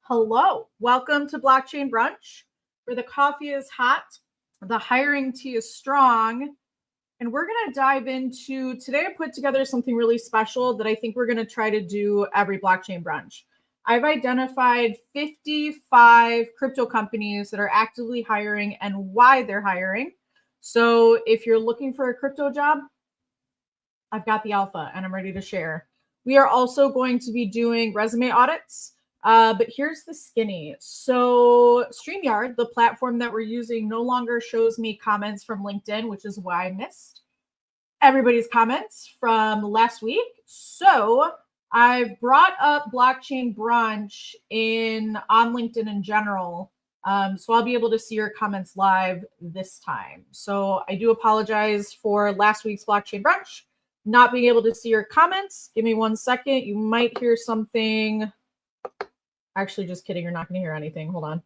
Hello, welcome to Blockchain Brunch, where the coffee is hot, the hiring tea is strong, and we're going to dive into today. I put together something really special that I think we're going to try to do every Blockchain Brunch. I've identified 55 crypto companies that are actively hiring and why they're hiring. So if you're looking for a crypto job, I've got the alpha and I'm ready to share. We are also going to be doing resume audits. But here's the skinny. So StreamYard, the platform that we're using, no longer shows me comments from LinkedIn, which is why I missed everybody's comments from last week. So I've brought up Blockchain Brunch on LinkedIn in general. So I'll be able to see your comments live this time. So I do apologize for last week's Blockchain Brunch not being able to see your comments. Give me 1 second. You might hear something. Actually, just kidding. You're not going to hear anything. Hold on.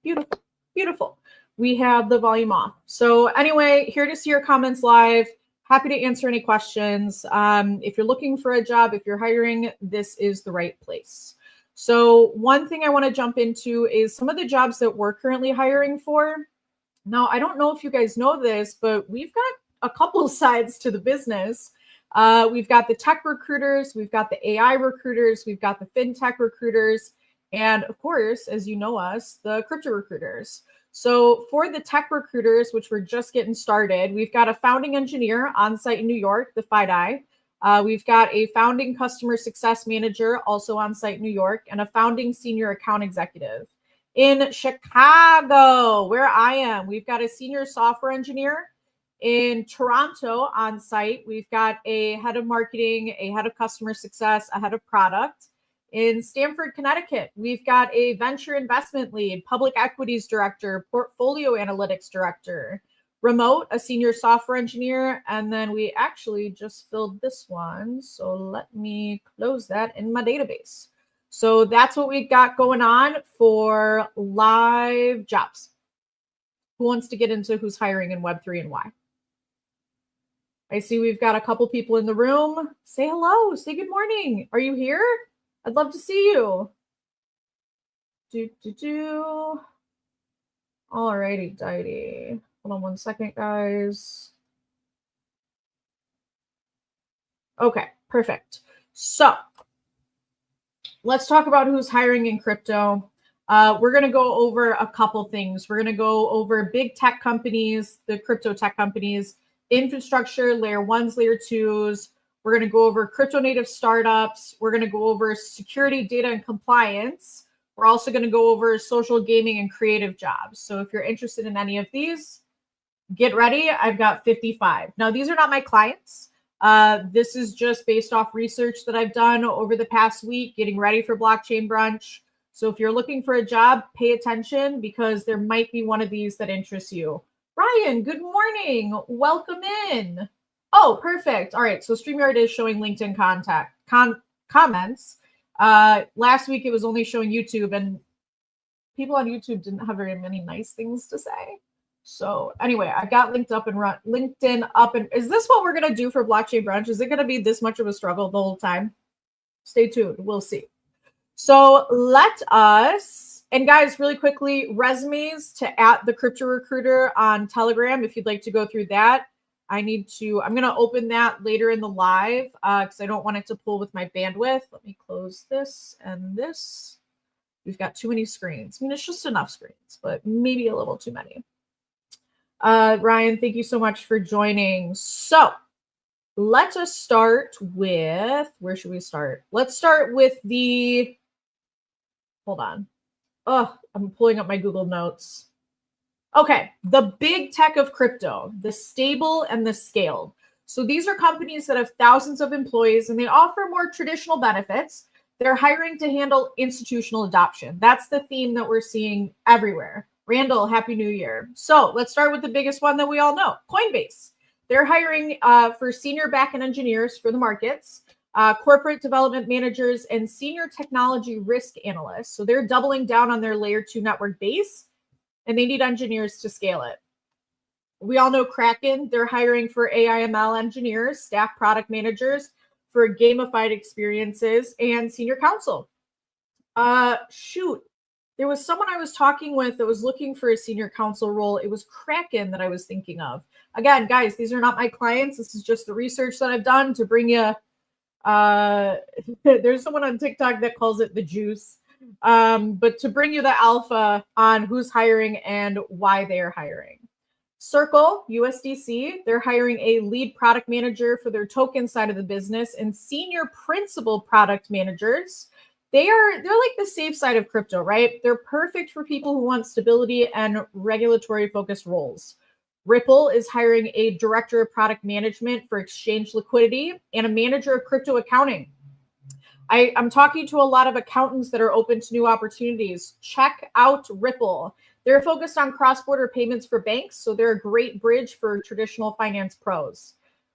Beautiful. Beautiful. We have the volume off. So anyway, here to see your comments live. Happy to answer any questions. If you're looking for a job, if you're hiring, this is the right place. So one thing I want to jump into is some of the jobs that we're currently hiring for. Now, I don't know if you guys know this, but we've got a couple of sides to the business. We've got the tech recruiters, we've got the AI recruiters, we've got the fintech recruiters, and of course, as you know us, the crypto recruiters. So for the tech recruiters, which we're just getting started, we've got a founding engineer on site in New York, the FIDI. We've got a founding customer success manager, also on site in New York, and a founding senior account executive. In Chicago, where I am, we've got a senior software engineer. In Toronto on site, we've got a head of marketing, a head of customer success, a head of product. In Stamford, Connecticut, we've got a venture investment lead, public equities director, portfolio analytics director. Remote, a senior software engineer, and then we actually just filled this one. So let me close that in my database. So that's what we got going on for live jobs. Who wants to get into who's hiring in Web3 and why? I see we've got a couple people in the room. Say hello. Say good morning. Are you here? I'd love to see you. Alrighty, dighty. Hold on 1 second, guys. Okay, perfect. So let's talk about who's hiring in crypto. We're going to go over a couple things. We're going to go over big tech companies, the crypto tech companies, infrastructure, layer ones, layer twos. We're going to go over crypto native startups. We're going to go over security, data, and compliance. We're also going to go over social gaming and creative jobs. So if you're interested in any of these, get ready. I've got 55. Now, these are not my clients. This is just based off research that I've done over the past week, getting ready for Blockchain Brunch. So if you're looking for a job, pay attention because there might be one of these that interests you. Ryan, good morning. Welcome in. Oh, perfect. All right. So StreamYard is showing LinkedIn comments. Last week, it was only showing YouTube, and people on YouTube didn't have very many nice things to say. So anyway, I got LinkedIn up. And is this what we're going to do for Blockchain Brunch? Is it going to be this much of a struggle the whole time? Stay tuned. We'll see. So let us, and guys, really quickly, resumes to @the crypto recruiter on Telegram. If you'd like to go through that, I'm going to open that later in the live because I don't want it to pull with my bandwidth. Let me close this and this. We've got too many screens. I mean, it's just enough screens, but maybe a little too many. Ryan, thank you so much for joining. So let us start with, where should we start? Let's start with hold on. Oh, I'm pulling up my Google Notes. Okay, the big tech of crypto, the stable and the scaled. So these are companies that have thousands of employees and they offer more traditional benefits. They're hiring to handle institutional adoption. That's the theme that we're seeing everywhere. Randall, Happy New Year. So let's start with the biggest one that we all know, Coinbase. They're hiring for senior backend engineers for the markets, corporate development managers, and senior technology risk analysts. So they're doubling down on their layer 2 network base, and they need engineers to scale it. We all know Kraken. They're hiring for AI/ML engineers, staff product managers for gamified experiences, and senior counsel. Shoot. There was someone I was talking with that was looking for a senior counsel role. It was Kraken that I was thinking of. Again, guys, these are not my clients. This is just the research that I've done to bring you. There's someone on TikTok that calls it the juice. But to bring you the alpha on who's hiring and why they are hiring. Circle, USDC, they're hiring a lead product manager for their token side of the business and senior principal product managers. They're like the safe side of crypto, right? They're perfect for people who want stability and regulatory focused roles. Ripple is hiring a director of product management for exchange liquidity and a manager of crypto accounting. I'm talking to a lot of accountants that are open to new opportunities. Check out Ripple. They're focused on cross-border payments for banks, so they're a great bridge for traditional finance pros.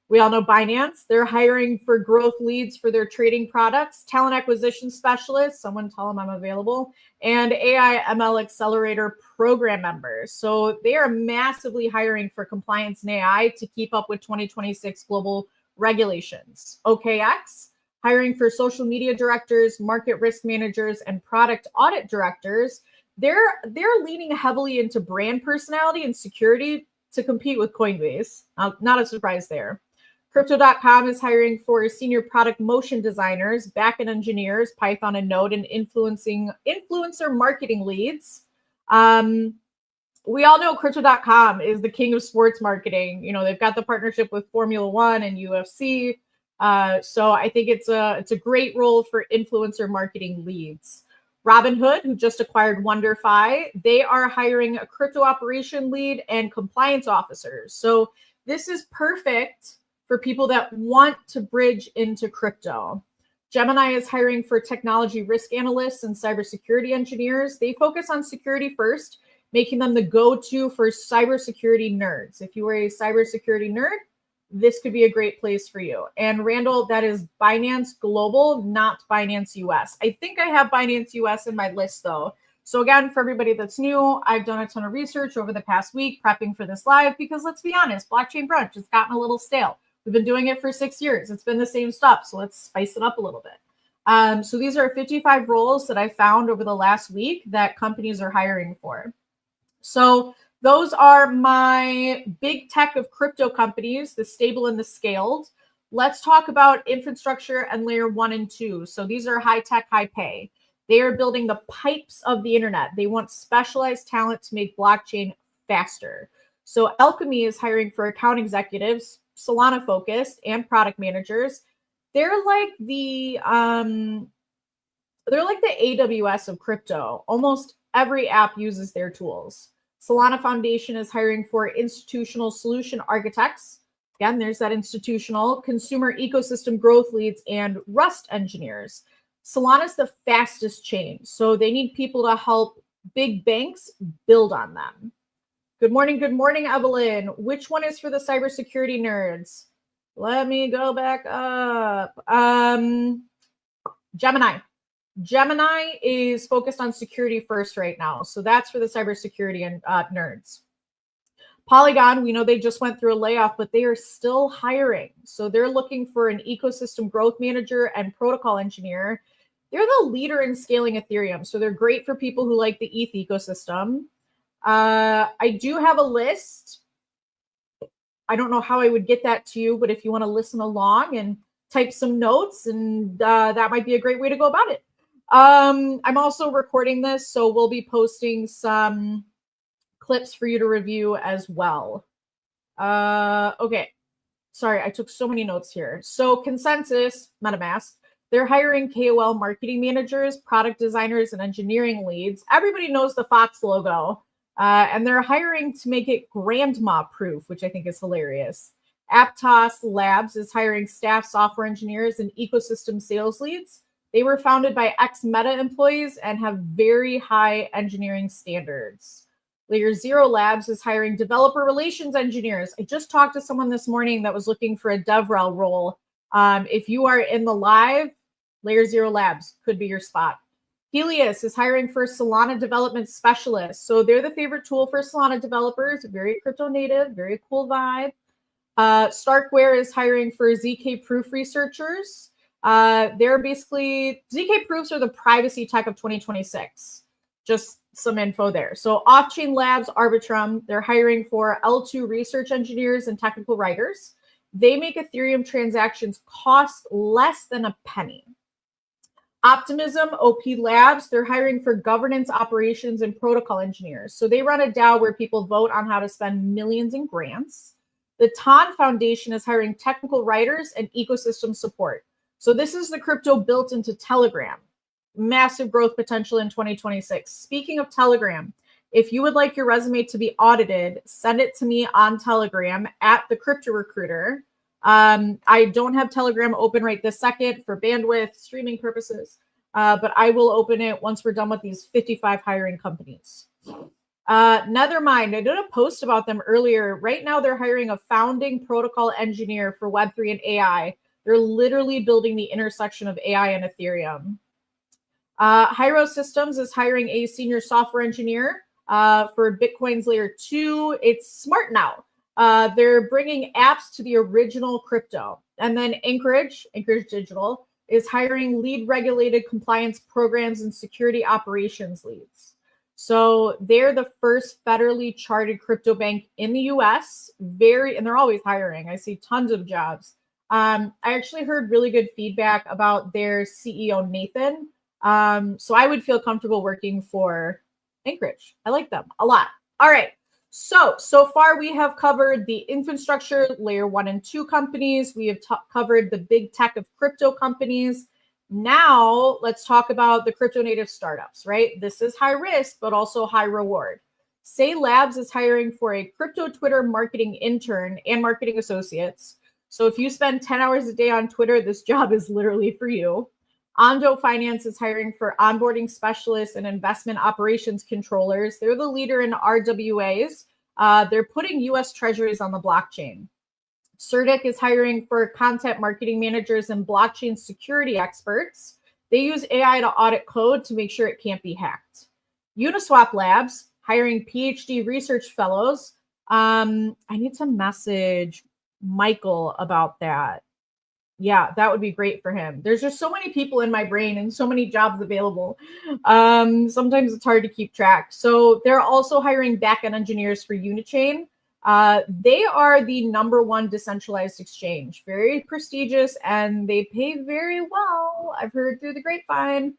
We all know Binance. They're hiring for growth leads for their trading products, talent acquisition specialists, someone tell them I'm available, and AI/ML accelerator program members. So they are massively hiring for compliance and AI to keep up with 2026 global regulations. OKX, hiring for social media directors, market risk managers, and product audit directors. They're leaning heavily into brand personality and security to compete with Coinbase. Not a surprise there. Crypto.com is hiring for senior product motion designers, backend engineers, Python and Node, and influencer marketing leads. We all know Crypto.com is the king of sports marketing. You know, they've got the partnership with Formula One and UFC. So I think it's a great role for influencer marketing leads. Robinhood, who just acquired WonderFi, they are hiring a crypto operation lead and compliance officers. So this is perfect for people that want to bridge into crypto. Gemini is hiring for technology risk analysts and cybersecurity engineers. They focus on security first, making them the go-to for cybersecurity nerds. If you are a cybersecurity nerd, this could be a great place for you. And Randall, that is Binance Global, not Binance US. I think I have Binance US in my list though. So again, for everybody that's new, I've done a ton of research over the past week prepping for this live because let's be honest, Blockchain Brunch has gotten a little stale. We've been doing it for 6 years. It's been the same stuff. So let's spice it up a little bit. So these are 55 roles that I found over the last week that companies are hiring for. So those are my big tech of crypto companies, the stable and the scaled. Let's talk about infrastructure and layer 1 and 2. So these are high tech, high pay. They are building the pipes of the internet. They want specialized talent to make blockchain faster. So Alchemy is hiring for account executives, Solana focused, and product managers. They're like the AWS of crypto. Almost every app uses their tools. Solana Foundation is hiring for institutional solution architects. Again, there's that institutional, consumer ecosystem growth leads, and Rust engineers. Solana is the fastest chain, so they need people to help big banks build on them. Good morning, Evelyn. Which one is for the cybersecurity nerds? Let me go back up. Gemini. Gemini is focused on security first right now. So that's for the cybersecurity and nerds. Polygon, we know they just went through a layoff, but they are still hiring. So they're looking for an ecosystem growth manager and protocol engineer. They're the leader in scaling Ethereum. So they're great for people who like the ETH ecosystem. I do have a list. I don't know how I would get that to you, but if you want to listen along and type some notes, and that might be a great way to go about it. I'm also recording this, so we'll be posting some clips for you to review as well. Okay. Sorry, I took so many notes here. So Consensus, MetaMask, they're hiring KOL marketing managers, product designers, and engineering leads. Everybody knows the Fox logo, and they're hiring to make it grandma proof, which I think is hilarious. Aptos Labs is hiring staff software engineers and ecosystem sales leads. They were founded by ex-Meta employees and have very high engineering standards. Layer Zero Labs is hiring developer relations engineers. I just talked to someone this morning that was looking for a DevRel role. If you are in the live, Layer Zero Labs could be your spot. Helios is hiring for Solana development specialists. So they're the favorite tool for Solana developers, very crypto native, very cool vibe. Starkware is hiring for ZK proof researchers. They're basically, ZK proofs are the privacy tech of 2026. Just some info there. So Off-Chain Labs, Arbitrum, they're hiring for L2 research engineers and technical writers. They make Ethereum transactions cost less than a penny. Optimism, OP Labs, they're hiring for governance, operations, and protocol engineers. So they run a DAO where people vote on how to spend millions in grants. The TON Foundation is hiring technical writers and ecosystem support. So this is the crypto built into Telegram. Massive growth potential in 2026. Speaking of Telegram, if you would like your resume to be audited, send it to me on Telegram at the Crypto Recruiter. I don't have Telegram open right this second for bandwidth, streaming purposes, but I will open it once we're done with these 55 hiring companies. Nethermind, I did a post about them earlier. Right now, they're hiring a founding protocol engineer for Web3 and AI. They're literally building the intersection of AI and Ethereum. Hyro Systems is hiring a senior software engineer for Bitcoin's layer 2. It's smart now. They're bringing apps to the original crypto. And then Anchorage Digital, is hiring lead regulated compliance programs and security operations leads. So they're the first federally chartered crypto bank in the US. And they're always hiring. I see tons of jobs. I actually heard really good feedback about their CEO, Nathan. So I would feel comfortable working for Anchorage. I like them a lot. All right. So far we have covered the infrastructure layer 1 and 2 companies. We have covered the big tech of crypto companies. Now let's talk about the crypto native startups, right? This is high risk, but also high reward. Say Labs is hiring for a crypto Twitter marketing intern and marketing associates. So if you spend 10 hours a day on Twitter, this job is literally for you. Ondo Finance is hiring for onboarding specialists and investment operations controllers. They're the leader in RWAs. They're putting US treasuries on the blockchain. Certic is hiring for content marketing managers and blockchain security experts. They use AI to audit code to make sure it can't be hacked. Uniswap Labs, hiring PhD research fellows. I need to message Michael about that. Yeah, that would be great for him. There's just so many people in my brain and so many jobs available. Sometimes it's hard to keep track. So they're also hiring backend engineers for Unichain. They are the #1 decentralized exchange, very prestigious, and they pay very well. I've heard through the grapevine.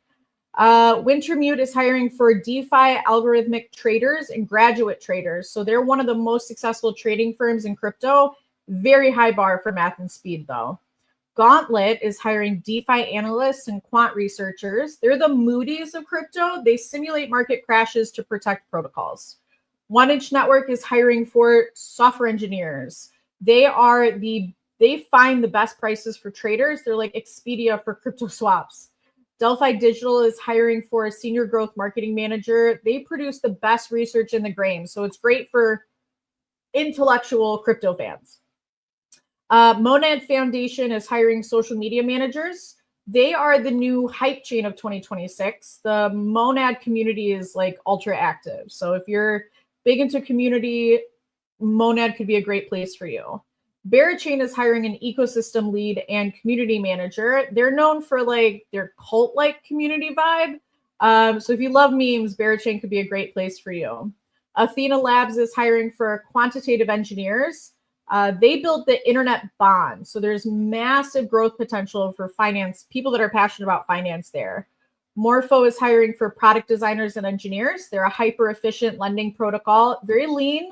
Wintermute is hiring for DeFi algorithmic traders and graduate traders. So they're one of the most successful trading firms in crypto. Very high bar for math and speed, though. Gauntlet is hiring DeFi analysts and quant researchers. They're the Moody's of crypto. They simulate market crashes to protect protocols. 1inch Network is hiring for software engineers. They find the best prices for traders. They're like Expedia for crypto swaps. Delphi Digital is hiring for a senior growth marketing manager. They produce the best research in the game. So it's great for intellectual crypto fans. Monad Foundation is hiring social media managers. They are the new hype chain of 2026. The Monad community is like ultra active. So if you're big into community, Monad could be a great place for you. Barachain is hiring an ecosystem lead and community manager. They're known for like their cult-like community vibe. So if you love memes, Barachain could be a great place for you. Athena Labs is hiring for quantitative engineers. They built the internet bond. So there's massive growth potential for finance, people that are passionate about finance there. Morpho is hiring for product designers and engineers. They're a hyper efficient lending protocol, very lean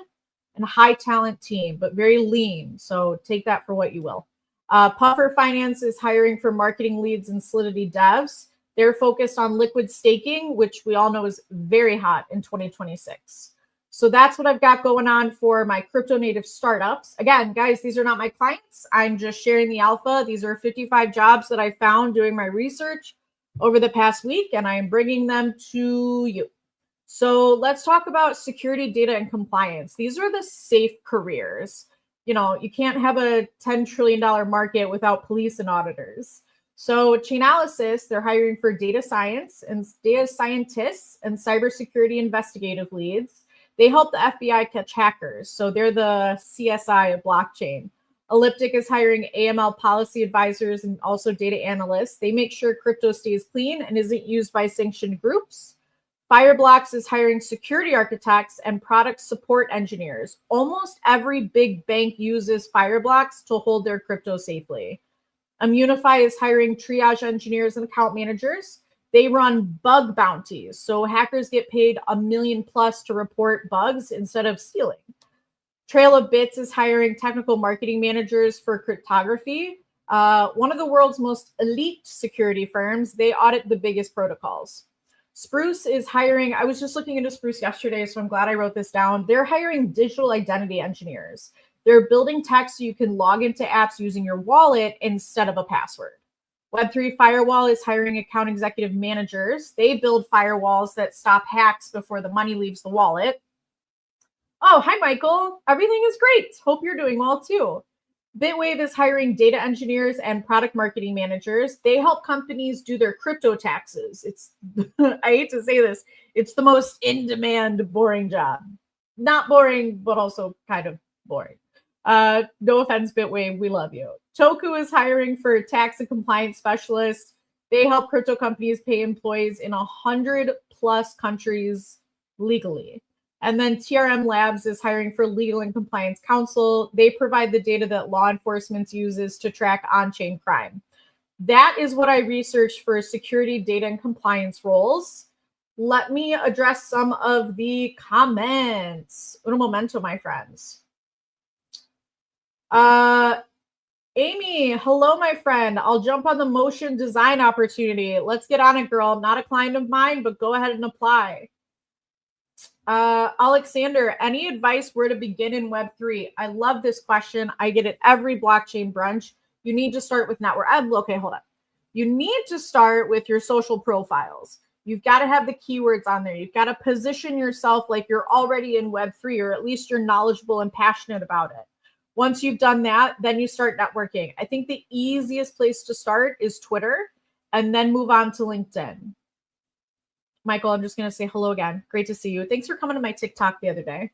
and high talent team, but very lean. So take that for what you will. Puffer Finance is hiring for marketing leads and Solidity devs. They're focused on liquid staking, which we all know is very hot in 2026. So that's what I've got going on for my crypto native startups. Again, guys, these are not my clients. I'm just sharing the alpha. These are 55 jobs that I found doing my research over the past week, and I am bringing them to you. So let's talk about security, data, and compliance. These are the safe careers. You know, you can't have a $10 trillion market without police and auditors. So Chainalysis, they're hiring for data science and data scientists and cybersecurity investigative leads. They help the FBI catch hackers. So they're the CSI of blockchain. Elliptic is hiring AML policy advisors and also data analysts. They make sure crypto stays clean and isn't used by sanctioned groups. Fireblocks is hiring security architects and product support engineers. Almost every big bank uses Fireblocks to hold their crypto safely. Immunify is hiring triage engineers and account managers. They run bug bounties. So hackers get paid $1 million plus to report bugs instead of stealing. Trail of Bits is hiring technical marketing managers for cryptography. One of the world's most elite security firms. They audit the biggest protocols. Spruce is hiring, I was just looking into Spruce yesterday, so I'm glad I wrote this down. They're hiring digital identity engineers. They're building tech so you can log into apps using your wallet instead of a password. Web3 Firewall is hiring account executive managers. They build firewalls that stop hacks before the money leaves the wallet. Oh, hi, Michael. Everything is great. Hope you're doing well, too. Bitwave is hiring data engineers and product marketing managers. They help companies do their crypto taxes. It's, I hate to say this, it's the most in-demand, boring job. Not boring, but also kind of boring. No offense, Bitwave, we love you. Toku is hiring for tax and compliance specialists. They help crypto companies pay employees in 100 plus countries legally. And then TRM Labs is hiring for legal and compliance counsel. They provide the data that law enforcement uses to track on-chain crime. That is what I researched for security, data, and compliance roles. Let me address some of the comments. Uno momento, my friends. Amy, hello, my friend. I'll jump on the motion design opportunity. Let's get on it, girl. Not a client of mine, but go ahead and apply. Alexander, any advice where to begin in Web3? I love this question. I get it every blockchain brunch. You need to start with network. Okay, hold on. You need to start with your social profiles. You've got to have the keywords on there. You've got to position yourself like you're already in Web3, or at least you're knowledgeable and passionate about it. Once you've done that, then you start networking. I think the easiest place to start is Twitter, and then move on to LinkedIn. Michael, I'm just going to say hello again. Great to see you. Thanks for coming to my TikTok the other day.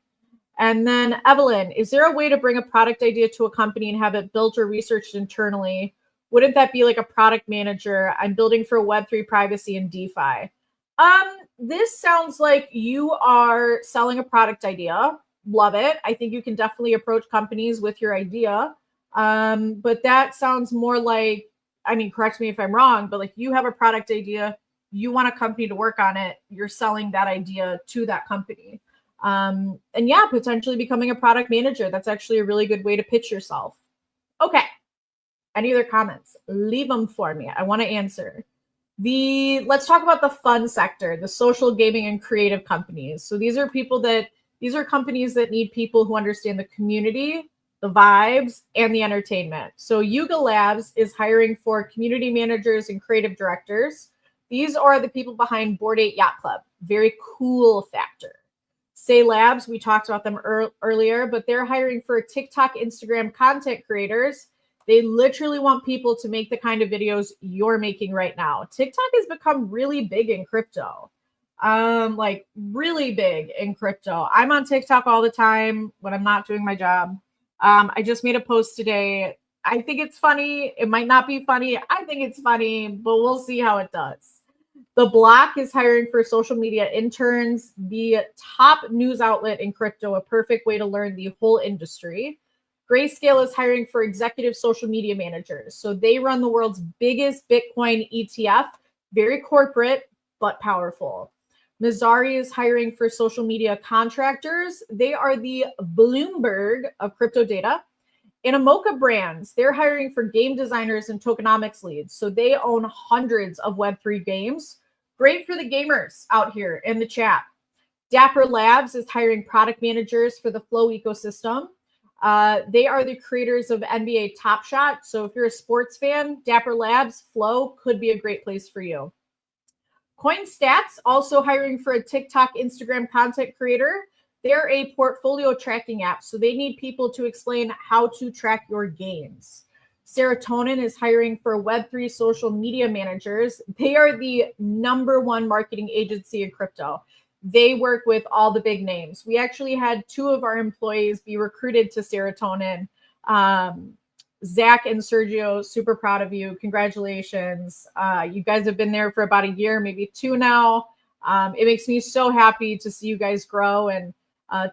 And then Evelyn, is there a way to bring a product idea to a company and have it built or researched internally? Wouldn't that be like a product manager? I'm building for Web3 privacy and DeFi. This sounds like you are selling a product idea. Love it. I think you can definitely approach companies with your idea. But that sounds more like, I mean, correct me if I'm wrong, but like you have a product idea, you want a company to work on it, you're selling that idea to that company. And yeah, potentially becoming a product manager. That's actually a really good way to pitch yourself. Okay. Any other comments? Leave them for me. I want to answer. Let's talk about the fun sector, the social gaming and creative companies. So these are companies that need people who understand the community, the vibes, and the entertainment. So Yuga Labs is hiring for community managers and creative directors. These are the people behind Bored Ape Yacht Club. Very cool factor. Say Labs, we talked about them earlier, but they're hiring for TikTok, Instagram content creators. They literally want people to make the kind of videos you're making right now. TikTok has become really big in crypto. Like really big in crypto. I'm on TikTok all the time when I'm not doing my job. I just made a post today. I think it's funny. It might not be funny. I think it's funny, but we'll see how it does. The Block is hiring for social media interns, the top news outlet in crypto, a perfect way to learn the whole industry. Grayscale is hiring for executive social media managers. So they run the world's biggest Bitcoin ETF, very corporate, but powerful. Mizari is hiring for social media contractors. They are the Bloomberg of crypto data. Animoca Brands, they're hiring for game designers and tokenomics leads. So they own hundreds of Web3 games. Great for the gamers out here in the chat. Dapper Labs is hiring product managers for the Flow ecosystem. They are the creators of NBA Top Shot. So if you're a sports fan, Dapper Labs, Flow could be a great place for you. CoinStats also hiring for a TikTok, Instagram content creator. They're a portfolio tracking app, so they need people to explain how to track your gains. Serotonin is hiring for Web3 social media managers. They are the #1 marketing agency in crypto. They work with all the big names. We actually had 2 of our employees be recruited to Serotonin. Zach and Sergio, super proud of you. Congratulations. You guys have been there for about a year, maybe 2 now. It makes me so happy to see you guys grow and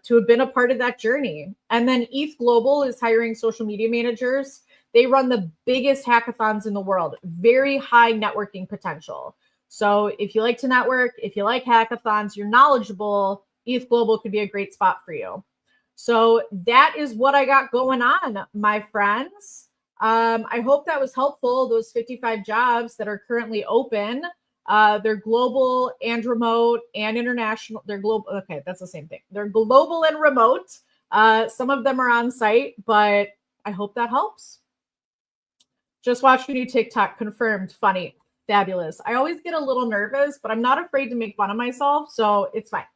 to have been a part of that journey. And then ETH Global is hiring social media managers. They run the biggest hackathons in the world, very high networking potential. So if you like to network, if you like hackathons, you're knowledgeable, ETH Global could be a great spot for you. So that is what I got going on, my friends. I hope that was helpful. Those 55 jobs that are currently open, they're global and remote and international. They're global. Okay, that's the same thing. They're global and remote. Some of them are on site, but I hope that helps. Just watched your new TikTok. Confirmed. Funny. Fabulous. I always get a little nervous, but I'm not afraid to make fun of myself, so it's fine.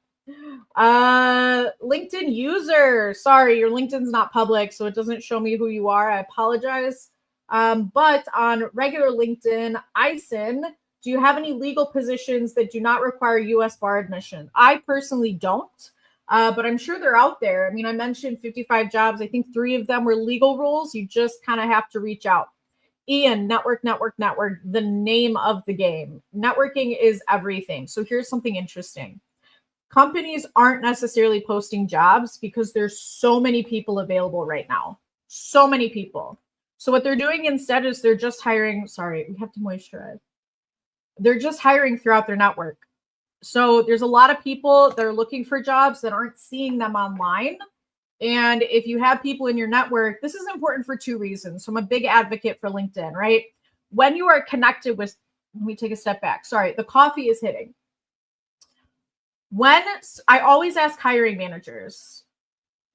LinkedIn user. Sorry, your LinkedIn's not public, so it doesn't show me who you are. I apologize. But on regular LinkedIn, ISIN, do you have any legal positions that do not require U.S. bar admission? I personally don't, but I'm sure they're out there. I mean, I mentioned 55 jobs. I think 3 of them were legal roles. You just kind of have to reach out. Ian, network, the name of the game. Networking is everything. So here's something interesting. Companies aren't necessarily posting jobs because there's so many people available right now. So many people. So what they're doing instead is they're just hiring. Sorry, we have to moisturize. They're just hiring throughout their network. So there's a lot of people that are looking for jobs that aren't seeing them online. And if you have people in your network, this is important for 2 reasons. So I'm a big advocate for LinkedIn, right? When you are connected with, let me take a step back. Sorry, the coffee is hitting. When I always ask hiring managers,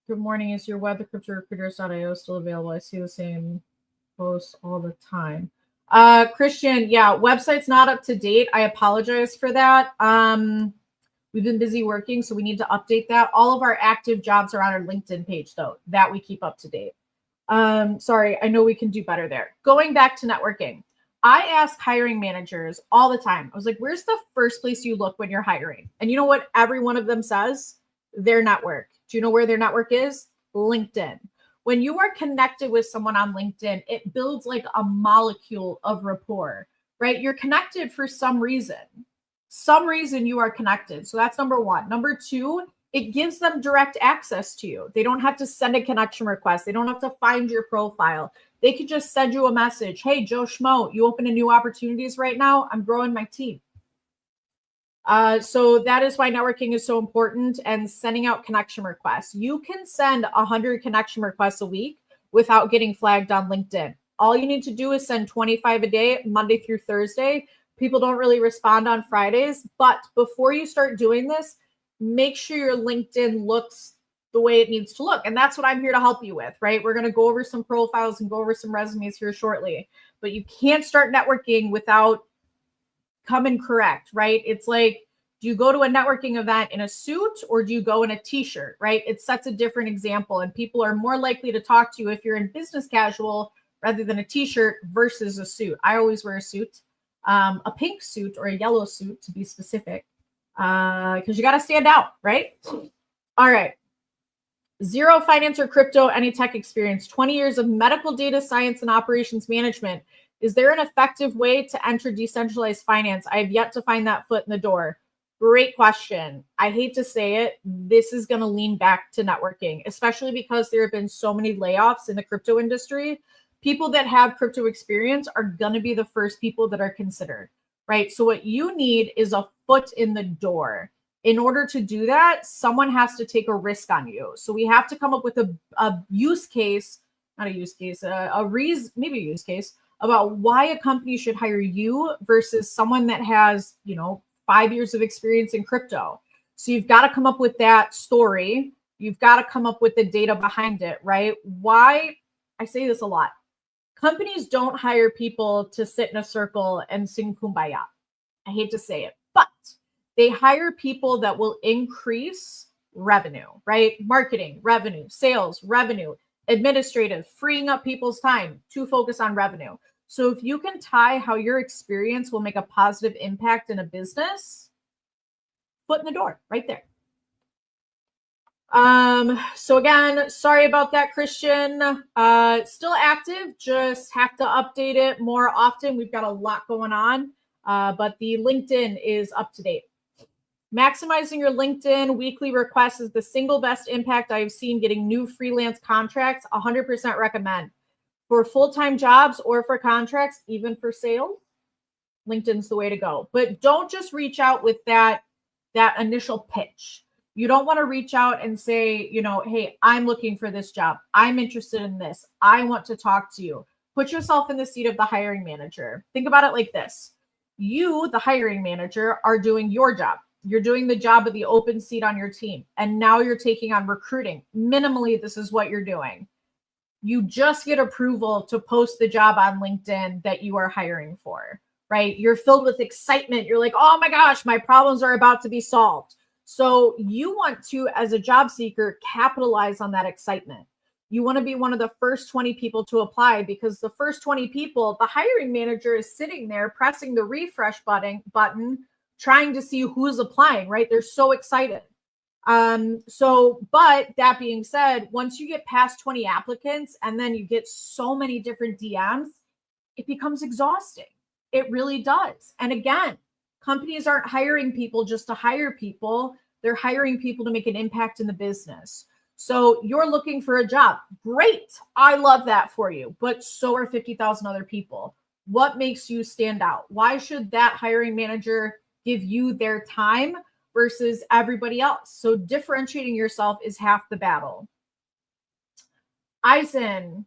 good morning, is your web cryptorecruiters.io still available? I see the same posts all the time. Christian, yeah, website's not up to date. I apologize for that. We've been busy working, so we need to update that. All of our active jobs are on our LinkedIn page, though, that we keep up to date. Sorry, I know we can do better there. Going back to networking, I ask hiring managers all the time. I was like, where's the first place you look when you're hiring? And you know what every one of them says? Their network. Do you know where their network is? LinkedIn. When you are connected with someone on LinkedIn, it builds like a molecule of rapport, right? You're connected for some reason. Some reason you are connected. So that's number 1. Number 2, it gives them direct access to you. They don't have to send a connection request. They don't have to find your profile. They could just send you a message. Hey, Joe Schmo, you open to new opportunities right now? I'm growing my team. So that is why networking is so important, and sending out connection requests. You can send 100 connection requests a week without getting flagged on LinkedIn. All you need to do is send 25 a day, Monday through Thursday. People don't really respond on Fridays, but before you start doing this, make sure your LinkedIn looks the way it needs to look. And that's what I'm here to help you with, right? We're going to go over some profiles and go over some resumes here shortly, but you can't start networking without coming correct, right? It's like, do you go to a networking event in a suit or do you go in a t-shirt, right? It sets a different example, and people are more likely to talk to you if you're in business casual rather than a t-shirt versus a suit. I always wear a suit. A pink suit or a yellow suit to be specific, because you got to stand out, right? All right. Zero finance or crypto, any tech experience, 20 years of medical data science and operations management. Is there an effective way to enter decentralized finance? I have yet to find that foot in the door. Great question. I hate to say it. This is going to lean back to networking, especially because there have been so many layoffs in the crypto industry. People that have crypto experience are going to be the first people that are considered, right? So what you need is a foot in the door. In order to do that, someone has to take a risk on you. So we have to come up with a use case, not a use case, a reason, maybe a use case about why a company should hire you versus someone that has, 5 years of experience in crypto. So you've got to come up with that story. You've got to come up with the data behind it, right? Why? I say this a lot. Companies don't hire people to sit in a circle and sing Kumbaya. I hate to say it, but they hire people that will increase revenue, right? Marketing, revenue, sales, revenue, administrative, freeing up people's time to focus on revenue. So if you can tie how your experience will make a positive impact in a business, foot in the door right there. So again, sorry about that, Christian. Still active, just have to update it more often. We've got a lot going on, but the LinkedIn is up to date. Maximizing your LinkedIn weekly requests is the single best impact I've seen getting new freelance contracts. 100% recommend. For full-time jobs or for contracts, even for sales, LinkedIn's the way to go. But don't just reach out with that initial pitch. You don't want to reach out and say, hey, I'm looking for this job. I'm interested in this. I want to talk to you. Put yourself in the seat of the hiring manager. Think about it like this. You, the hiring manager, are doing your job. You're doing the job of the open seat on your team. And now you're taking on recruiting. Minimally, this is what you're doing. You just get approval to post the job on LinkedIn that you are hiring for, right? You're filled with excitement. You're like, oh my gosh, my problems are about to be solved. So you want to, as a job seeker, capitalize on that excitement. You want to be one of the first 20 people to apply, because the first 20 people, the hiring manager is sitting there pressing the refresh button, trying to see who's applying, right? They're so excited. But that being said, once you get past 20 applicants and then you get so many different DMs, it becomes exhausting. It really does. And again, companies aren't hiring people just to hire people. They're hiring people to make an impact in the business. So you're looking for a job. Great. I love that for you. But so are 50,000 other people. What makes you stand out? Why should that hiring manager give you their time versus everybody else? So differentiating yourself is half the battle. Eisen,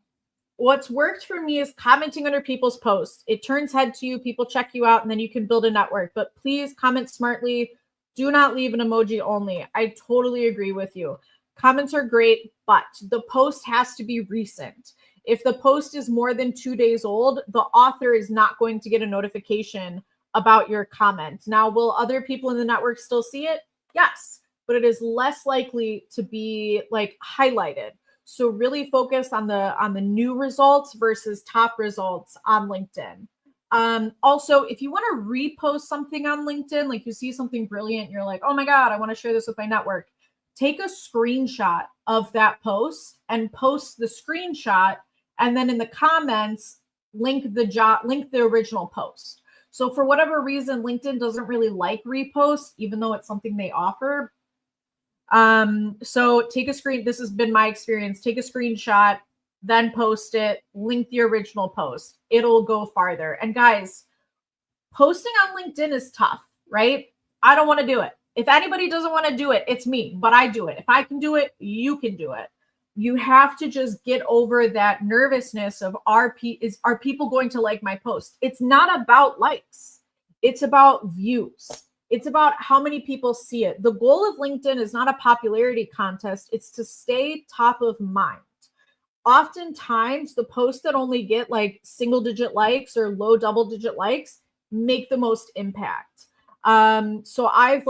what's worked for me is commenting under people's posts. It turns head to you, people check you out, and then you can build a network. But please comment smartly. Do not leave an emoji only. I totally agree with you. Comments are great, but the post has to be recent. If the post is more than 2 days old, the author is not going to get a notification about your comment. Now, will other people in the network still see it? Yes, but it is less likely to be like highlighted. So really focus on the new results versus top results on LinkedIn. Also, if you want to repost something on LinkedIn, like you see something brilliant, you're like, oh my God, I want to share this with my network. Take a screenshot of that post and post the screenshot. And then in the comments, link the original post. So for whatever reason, LinkedIn doesn't really like reposts, even though it's something they offer. So this has been my experience. Take a screenshot, then post it, link the original post. It'll go farther. And guys, posting on LinkedIn is tough, right? I don't want to do it. If anybody doesn't want to do it, it's me, but I do it. If I can do it, you can do it. You have to just get over that nervousness of are people going to like my post? It's not about likes. It's about views. It's about how many people see it. The goal of LinkedIn is not a popularity contest. It's to stay top of mind. Oftentimes, the posts that only get like single-digit likes or low double-digit likes make the most impact. So I've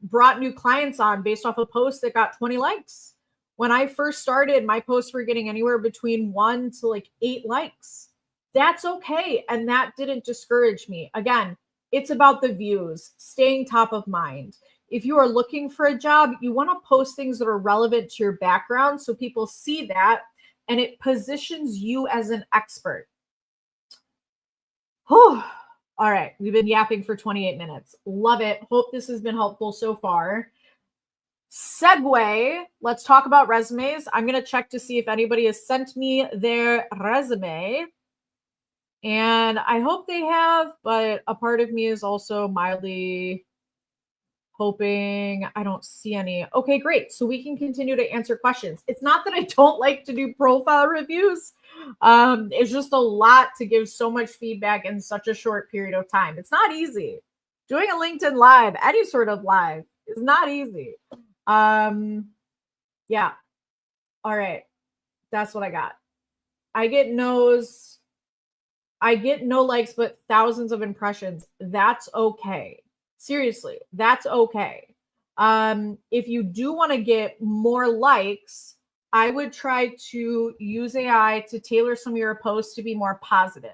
brought new clients on based off a post that got 20 likes. When I first started, my posts were getting anywhere between 1 to 8 likes. That's okay. And that didn't discourage me. Again, it's about the views, staying top of mind. If you are looking for a job, you want to post things that are relevant to your background so people see that and it positions you as an expert. Whew. All right. We've been yapping for 28 minutes. Love it. Hope this has been helpful so far. Segue. Let's talk about resumes. I'm going to check to see if anybody has sent me their resume. And I hope they have, but a part of me is also mildly hoping I don't see any. Okay, great. So we can continue to answer questions. It's not that I don't like to do profile reviews. It's just a lot to give so much feedback in such a short period of time. It's not easy. Doing a LinkedIn live, any sort of live, is not easy. Yeah. All right. That's what I got. I get no likes, but thousands of impressions. That's okay. Seriously, that's okay. If you do want to get more likes, I would try to use AI to tailor some of your posts to be more positive.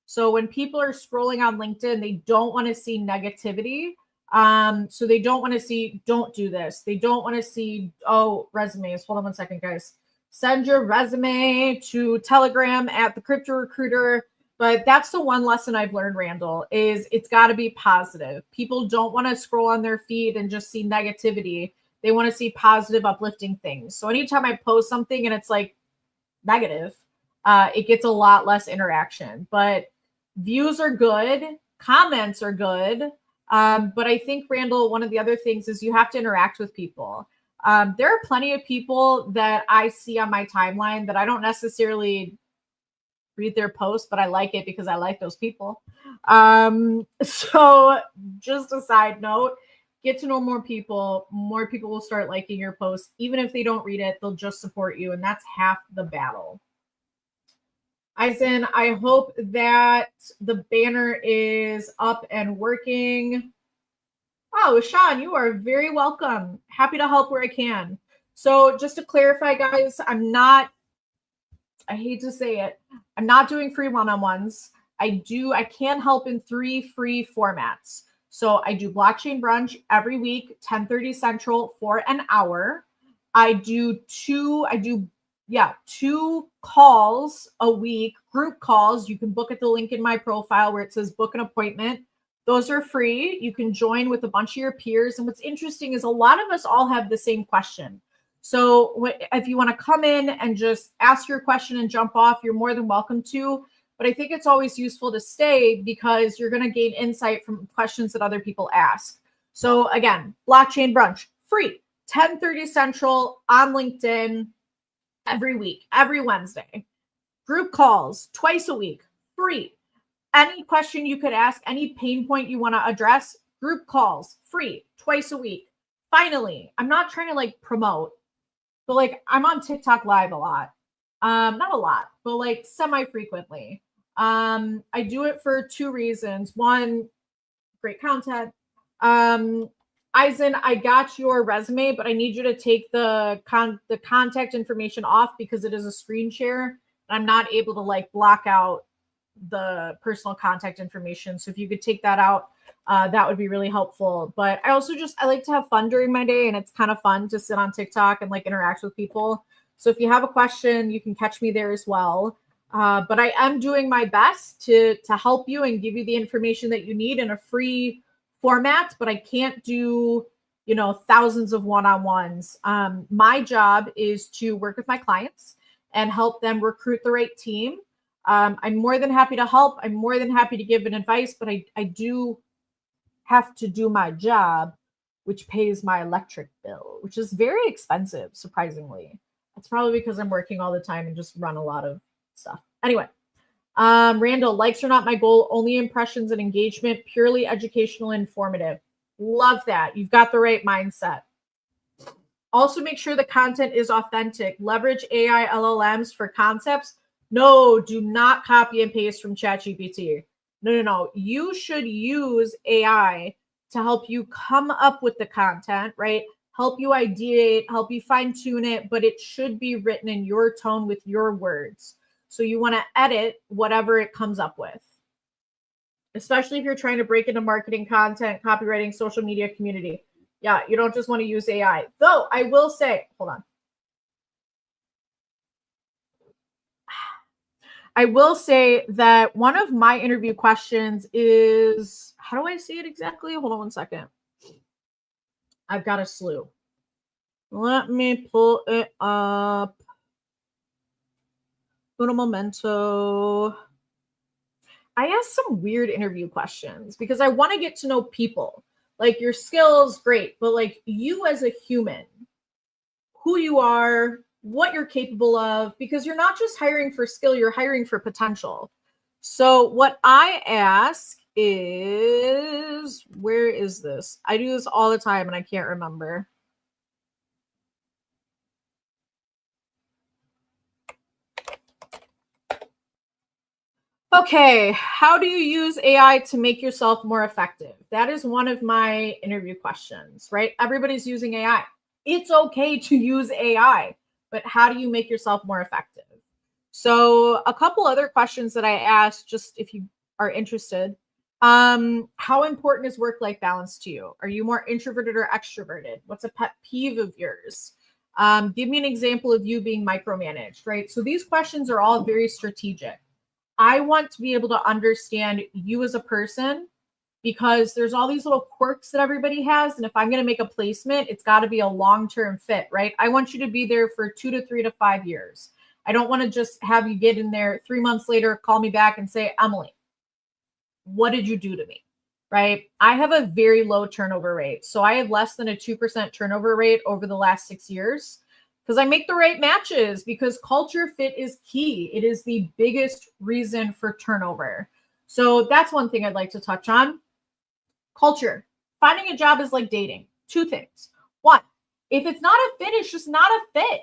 So when people are scrolling on LinkedIn, they don't want to see negativity. So they don't want to see, don't do this. They don't want to see, oh, resumes. Hold on 1 second, guys. Send your resume to Telegram at the Crypto Recruiter. But that's the one lesson I've learned, Randall, is it's got to be positive. People don't want to scroll on their feed and just see negativity. They want to see positive, uplifting things. So anytime I post something and it's like negative, it gets a lot less interaction. But views are good, comments are good. But I think, Randall, one of the other things is you have to interact with people. There are plenty of people that I see on my timeline that I don't necessarily read their post, but I like it because I like those people. So just a side note, get to know more people will start liking your post. Even if they don't read it, they'll just support you. And that's half the battle. Eisen, I hope that the banner is up and working. Oh, Sean, you are very welcome. Happy to help where I can. So just to clarify, guys, I hate to say it, I'm not doing free one-on-ones. I can help in 3 free formats. So I do blockchain brunch every week, 10:30 Central for an hour. I do two calls a week, group calls. You can book at the link in my profile where it says book an appointment. Those are free. You can join with a bunch of your peers. And what's interesting is a lot of us all have the same question. So if you want to come in and just ask your question and jump off, you're more than welcome to. But I think it's always useful to stay because you're going to gain insight from questions that other people ask. So again, blockchain brunch, free, 10:30 Central on LinkedIn every week, every Wednesday. Group calls twice a week, free. Any question you could ask, any pain point you want to address, group calls, free, twice a week. Finally, I'm not trying to like promote, but like I'm on TikTok live a lot. Not a lot, but like semi-frequently. I do it for 2 reasons. One, great content. Eisen, I got your resume, but I need you to take the contact information off because it is a screen share. And I'm not able to like block out the personal contact information. So if you could take that out, that would be really helpful. But I also I like to have fun during my day, and it's kind of fun to sit on TikTok and like interact with people. So if you have a question, you can catch me there as well. But I am doing my best to help you and give you the information that you need in a free format, but I can't do, thousands of one-on-ones. My job is to work with my clients and help them recruit the right team. I'm more than happy to help. I'm more than happy to give an advice, but I do have to do my job, which pays my electric bill, which is very expensive, surprisingly. It's probably because I'm working all the time and just run a lot of stuff. Anyway, Randall, likes are not my goal, only impressions and engagement, purely educational and informative. Love that. You've got the right mindset. Also, make sure the content is authentic. Leverage AI LLMs for concepts. No, do not copy and paste from ChatGPT. No. You should use AI to help you come up with the content, right? Help you ideate, help you fine tune it, but it should be written in your tone with your words. So you want to edit whatever it comes up with, especially if you're trying to break into marketing, content, copywriting, social media community. Yeah, you don't just want to use AI. Though I will say, hold on. I will say that one of my interview questions is, how do I say it exactly? Hold on 1 second. I've got a slew. Let me pull it up. Un momento. I asked some weird interview questions because I want to get to know people. Like your skills, great, but like you as a human, who you are, what you're capable of, because you're not just hiring for skill, you're hiring for potential. So what I ask is, where is this? I do this all the time and I can't remember. Okay, how do you use AI to make yourself more effective? That is one of my interview questions, right? Everybody's using AI. It's okay to use AI, but how do you make yourself more effective? So a couple other questions that I asked, just if you are interested. How important is work-life balance to you? Are you more introverted or extroverted? What's a pet peeve of yours? Give me an example of you being micromanaged, right? So these questions are all very strategic. I want to be able to understand you as a person because there's all these little quirks that everybody has. And if I'm going to make a placement, it's got to be a long-term fit, right? I want you to be there for 2 to 3 to 5 years. I don't want to just have you get in there 3 months later, call me back and say, Emily, what did you do to me? Right? I have a very low turnover rate. So I have less than a 2% turnover rate over the last 6 years because I make the right matches, because culture fit is key. It is the biggest reason for turnover. So that's one thing I'd like to touch on. Culture. Finding a job is like dating. 2 things. 1, if it's not a fit, it's just not a fit.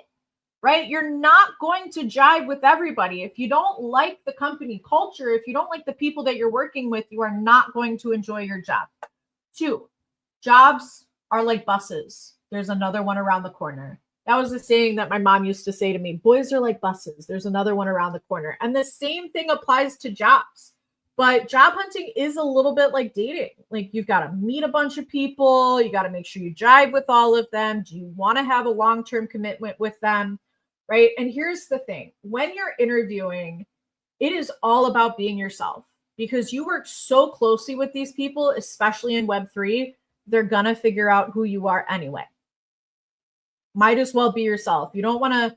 Right? You're not going to jive with everybody. If you don't like the company culture, if you don't like the people that you're working with, you are not going to enjoy your job. 2, jobs are like buses. There's another one around the corner. That was a saying that my mom used to say to me. Boys are like buses. There's another one around the corner. And the same thing applies to jobs. But job hunting is a little bit like dating. Like, you've got to meet a bunch of people. You got to make sure you jive with all of them. Do you want to have a long-term commitment with them? Right? And here's the thing. When you're interviewing, it is all about being yourself, because you work so closely with these people, especially in Web3, they're going to figure out who you are anyway. Might as well be yourself. You don't want to,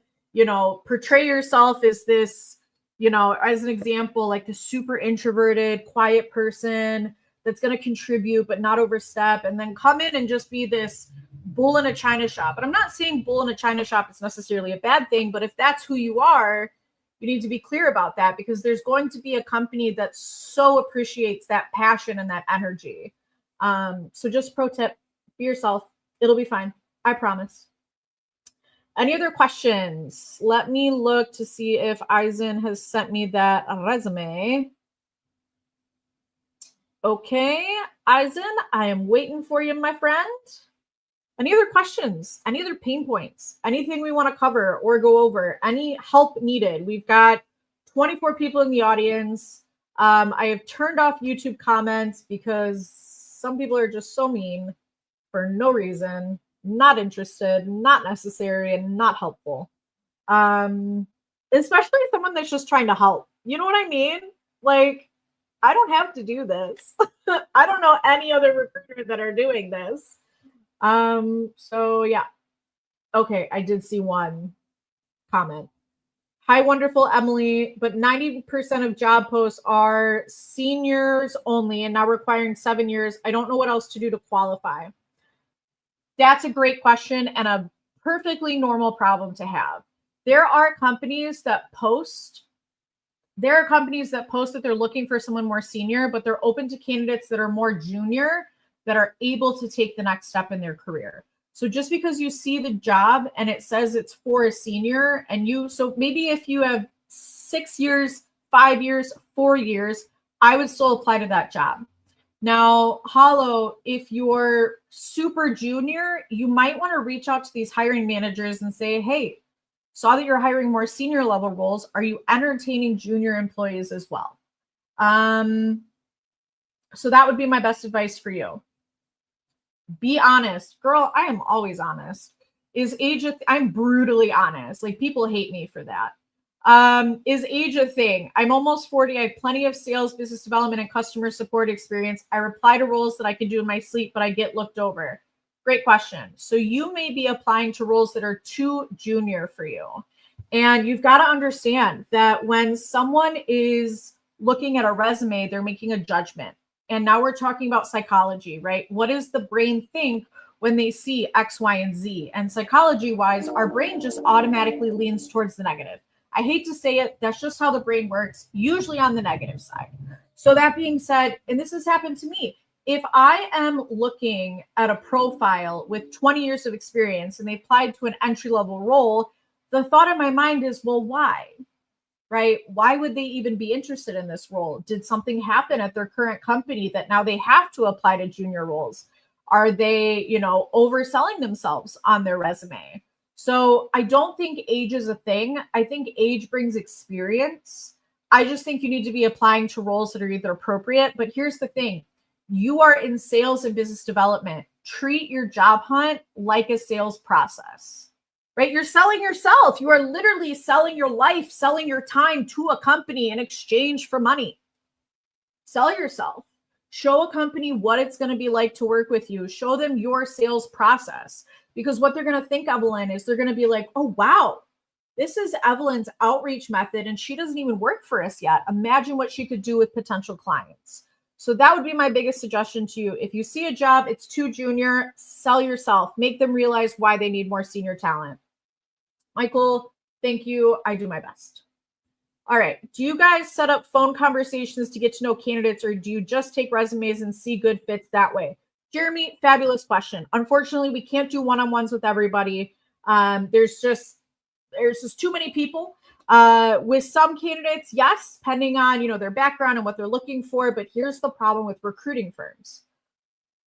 portray yourself as this, as an example, like the super introverted, quiet person that's going to contribute but not overstep, and then come in and just be this bull in a china shop. And I'm not saying bull in a china shop is necessarily a bad thing, but if that's who you are, you need to be clear about that, because there's going to be a company that so appreciates that passion and that energy. So just pro tip, be yourself. It'll be fine. I promise. Any other questions? Let me look to see if Eisen has sent me that resume. Okay, Eisen, I am waiting for you, my friend. Any other questions? Any other pain points? Anything we want to cover or go over? Any help needed? We've got 24 people in the audience. I have turned off YouTube comments because some people are just so mean for no reason, not interested, not necessary, and not helpful. Especially someone that's just trying to help. You know what I mean? Like, I don't have to do this. I don't know any other recruiter that are doing this. So yeah. Okay, I did see one comment. Hi, wonderful Emily, but 90% of job posts are seniors only and now requiring 7 years. I don't know what else to do to qualify. That's a great question and a perfectly normal problem to have. There are companies that post that they're looking for someone more senior, but they're open to candidates that are more junior, that are able to take the next step in their career. So just because you see the job and it says it's for a senior, so maybe if you have 6 years, 5 years, 4 years, I would still apply to that job. Now, Hollow, if you're super junior, you might want to reach out to these hiring managers and say, hey, saw that you're hiring more senior level roles. Are you entertaining junior employees as well? So that would be my best advice for you. Be honest. Girl, I am always honest. I'm brutally honest. Like, people hate me for that. Is age a thing? I'm almost 40. I have plenty of sales, business development, and customer support experience. I reply to roles that I can do in my sleep, but I get looked over. Great question. So you may be applying to roles that are too junior for you. And you've got to understand that when someone is looking at a resume, they're making a judgment. And now we're talking about psychology, right? What does the brain think when they see X, Y, and Z? And psychology-wise, our brain just automatically leans towards the negative. I hate to say it, that's just how the brain works, usually on the negative side. So that being said, and this has happened to me, if I am looking at a profile with 20 years of experience and they applied to an entry-level role, the thought in my mind is, well, why? Right? Why would they even be interested in this role? Did something happen at their current company that now they have to apply to junior roles? Are they, overselling themselves on their resume? So I don't think age is a thing. I think age brings experience. I just think you need to be applying to roles that are either appropriate. But here's the thing, you are in sales and business development. Treat your job hunt like a sales process, right? You're selling yourself. You are literally selling your life, selling your time to a company in exchange for money. Sell yourself. Show a company what it's going to be like to work with you. Show them your sales process. Because what they're going to think, Evelyn, is they're going to be like, oh, wow, this is Evelyn's outreach method, and she doesn't even work for us yet. Imagine what she could do with potential clients. So that would be my biggest suggestion to you. If you see a job, it's too junior, sell yourself. Make them realize why they need more senior talent. Michael, thank you. I do my best. All right. Do you guys set up phone conversations to get to know candidates, or do you just take resumes and see good fits that way? Jeremy, fabulous question. Unfortunately, we can't do one-on-ones with everybody. There's just too many people. With some candidates, yes, depending on their background and what they're looking for. But here's the problem with recruiting firms.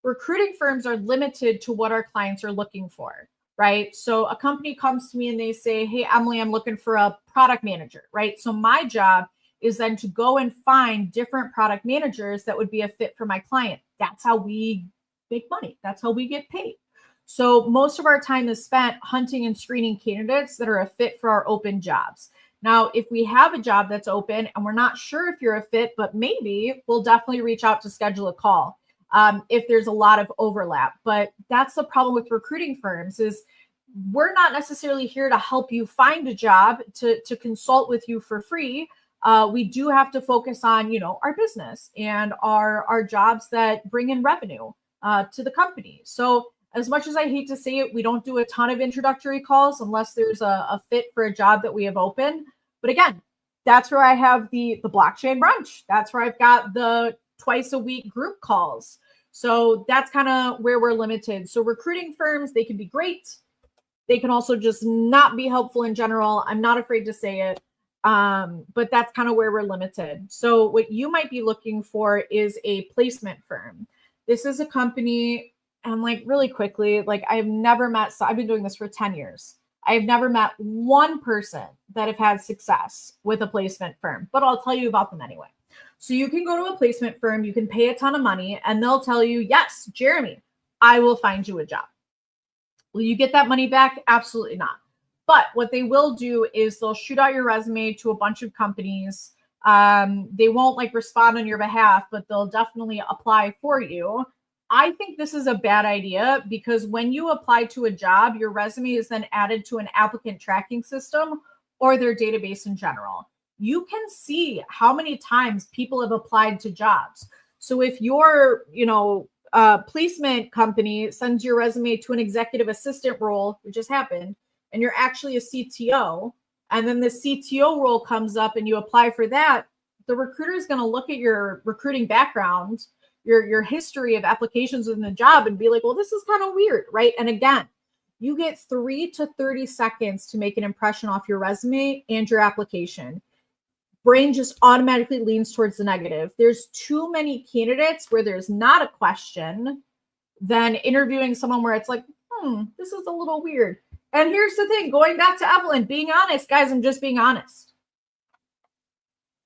Recruiting firms are limited to what our clients are looking for, right? So a company comes to me and they say, hey, Emily, I'm looking for a product manager, right? So my job is then to go and find different product managers that would be a fit for my client. That's how we make money. That's how we get paid. So most of our time is spent hunting and screening candidates that are a fit for our open jobs. Now, if we have a job that's open and we're not sure if you're a fit, but maybe, we'll definitely reach out to schedule a call if there's a lot of overlap. But that's the problem with recruiting firms is we're not necessarily here to help you find a job, to consult with you for free. We do have to focus on, our business and our jobs that bring in revenue to the company. So as much as I hate to say it, we don't do a ton of introductory calls unless there's a fit for a job that we have open. But again, that's where I have the blockchain brunch. That's where I've got the twice a week group calls. So that's kind of where we're limited. So recruiting firms, they can be great. They can also just not be helpful in general. I'm not afraid to say it. But that's kind of where we're limited. So what you might be looking for is a placement firm. This is a company, and really quickly, I've never met, so I've been doing this for 10 years. I've never met one person that have had success with a placement firm, but I'll tell you about them anyway. So you can go to a placement firm, you can pay a ton of money, and they'll tell you, yes, Jeremy, I will find you a job. Will you get that money back? Absolutely not. But what they will do is they'll shoot out your resume to a bunch of companies. They won't respond on your behalf, but they'll definitely apply for you. I think this is a bad idea because when you apply to a job, your resume is then added to an applicant tracking system or their database in general. You can see how many times people have applied to jobs. So if your, placement company sends your resume to an executive assistant role, which just happened, and you're actually a CTO, and then the CTO role comes up and you apply for that, the recruiter is going to look at your recruiting background, your history of applications within the job and be like, well, this is kind of weird, right? And again, you get 3 to 30 seconds to make an impression off your resume and your application. Brain just automatically leans towards the negative. There's too many candidates where there's not a question than interviewing someone where it's like, this is a little weird. And here's the thing, going back to Evelyn, being honest, guys, I'm just being honest.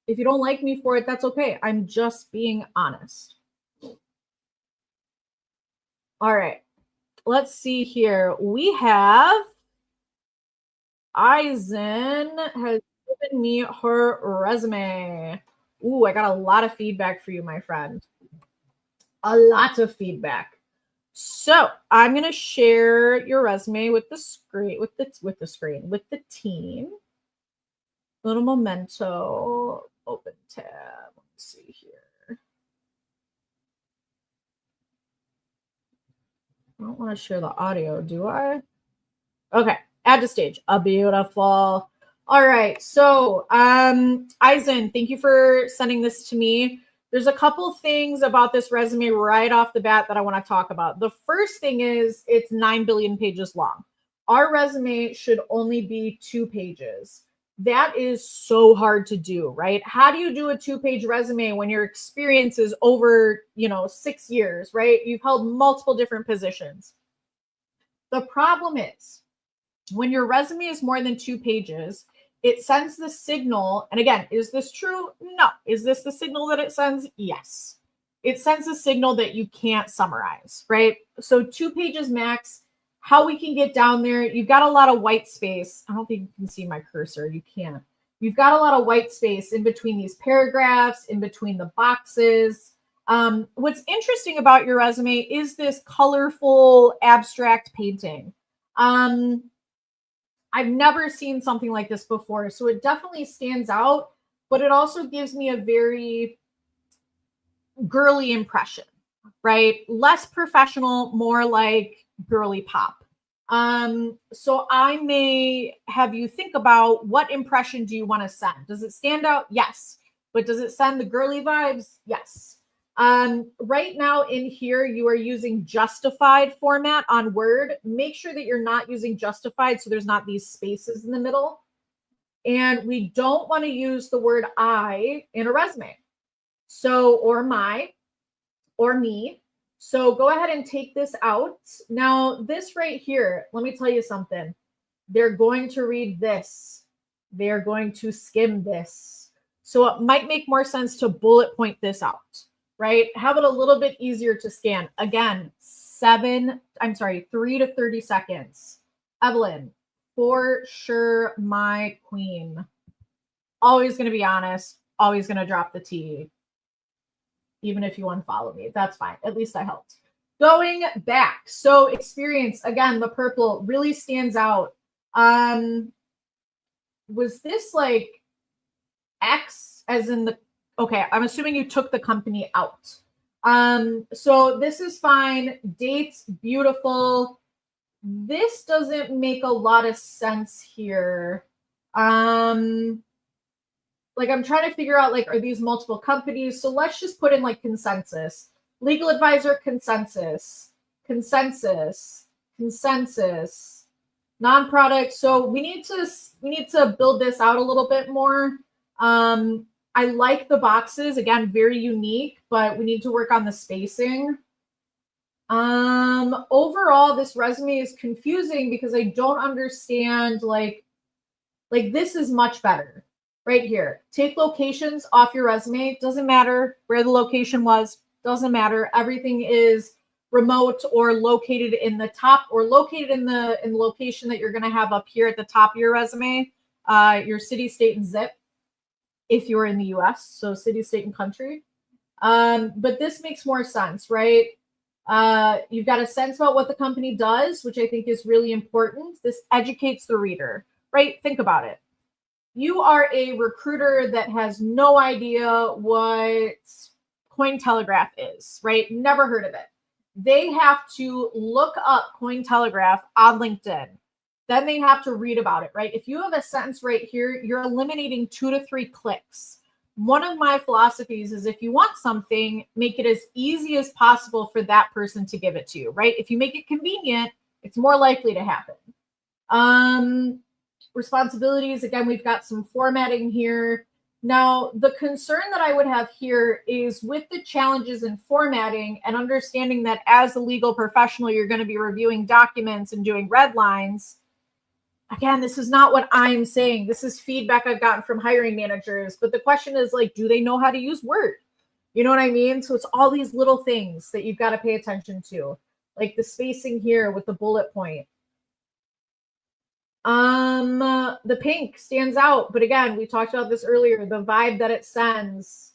If you don't like me for it, that's okay. I'm just being honest. All right, let's see here. We have Eisen has given me her resume. Ooh, I got a lot of feedback for you, my friend. A lot of feedback. So I'm going to share your resume with the screen, with the team. Little memento, open tab. Let's see here. I don't want to share the audio, do I? Okay, add to stage. Beautiful. All right, so Eisen, thank you for sending this to me. There's a couple things about this resume right off the bat that I want to talk about. The first thing is it's 9 billion pages long. Our resume should only be 2 pages. That is so hard to do, right? How do you do a 2-page resume when your experience is over, 6 years, right? You've held multiple different positions. The problem is when your resume is more than 2 pages, it sends the signal. And again, is this true? No. Is this the signal that it sends? Yes. It sends a signal that you can't summarize, right? So 2 pages max. How we can get down there, you've got a lot of white space. I don't think you can see my cursor. You can't. You've got a lot of white space in between these paragraphs, in between the boxes. What's interesting about your resume is this colorful abstract painting. I've never seen something like this before, so it definitely stands out, but it also gives me a very girly impression, right? Less professional, more like girly pop. So I may have you think about, what impression do you want to send? Does it stand out? Yes. But does it send the girly vibes? Yes. Right now in here, you are using justified format on Word. Make sure that you're not using justified, so there's not these spaces in the middle. And we don't want to use the word I in a resume. So, or my, or me. So go ahead and take this out. Now, this right here, let me tell you something. They're going to read this. They're going to skim this. So it might make more sense to bullet point this out, right? Have it a little bit easier to scan. Again, 3 to 30 seconds. Evelyn, for sure, my queen. Always going to be honest. Always going to drop the T. Even if you unfollow me, that's fine. At least I helped. Going back. So experience, again, the purple really stands out. Was this like X as in the, okay, I'm assuming you took the company out. So this is fine. Dates, beautiful. This doesn't make a lot of sense here. Like I'm trying to figure out, like, are these multiple companies? So let's just put in like consensus, legal advisor, consensus, non-product. So we need to build this out a little bit more. I like the boxes, again, very unique, but we need to work on the spacing. Overall, this resume is confusing because I don't understand, like this is much better. Right here, take locations off your resume. Doesn't matter where the location was. Doesn't matter. Everything is remote or located in the top, or located in the location that you're going to have up here at the top of your resume. Your city, state, and zip. If you're in the U.S., so city, state, and country. But this makes more sense, right? You've got a sense about what the company does, which I think is really important. This educates the reader, right? Think about it. You are a recruiter that has no idea what Cointelegraph is, right? Never heard of it. They have to look up Cointelegraph on LinkedIn. Then they have to read about it, right? If you have a sentence right here, you're eliminating 2 to 3 clicks. One of my philosophies is, if you want something, make it as easy as possible for that person to give it to you, right? If you make it convenient, it's more likely to happen. Responsibilities, again, we've got some formatting here. Now, the concern that I would have here is with the challenges in formatting and understanding that as a legal professional, you're going to be reviewing documents and doing red lines. Again, this is not what I'm saying. This is feedback I've gotten from hiring managers. But the question is, like, do they know how to use Word? You know what I mean? So it's all these little things that you've got to pay attention to, like the spacing here with the bullet point. The pink stands out, but again, we talked about this earlier, the vibe that it sends.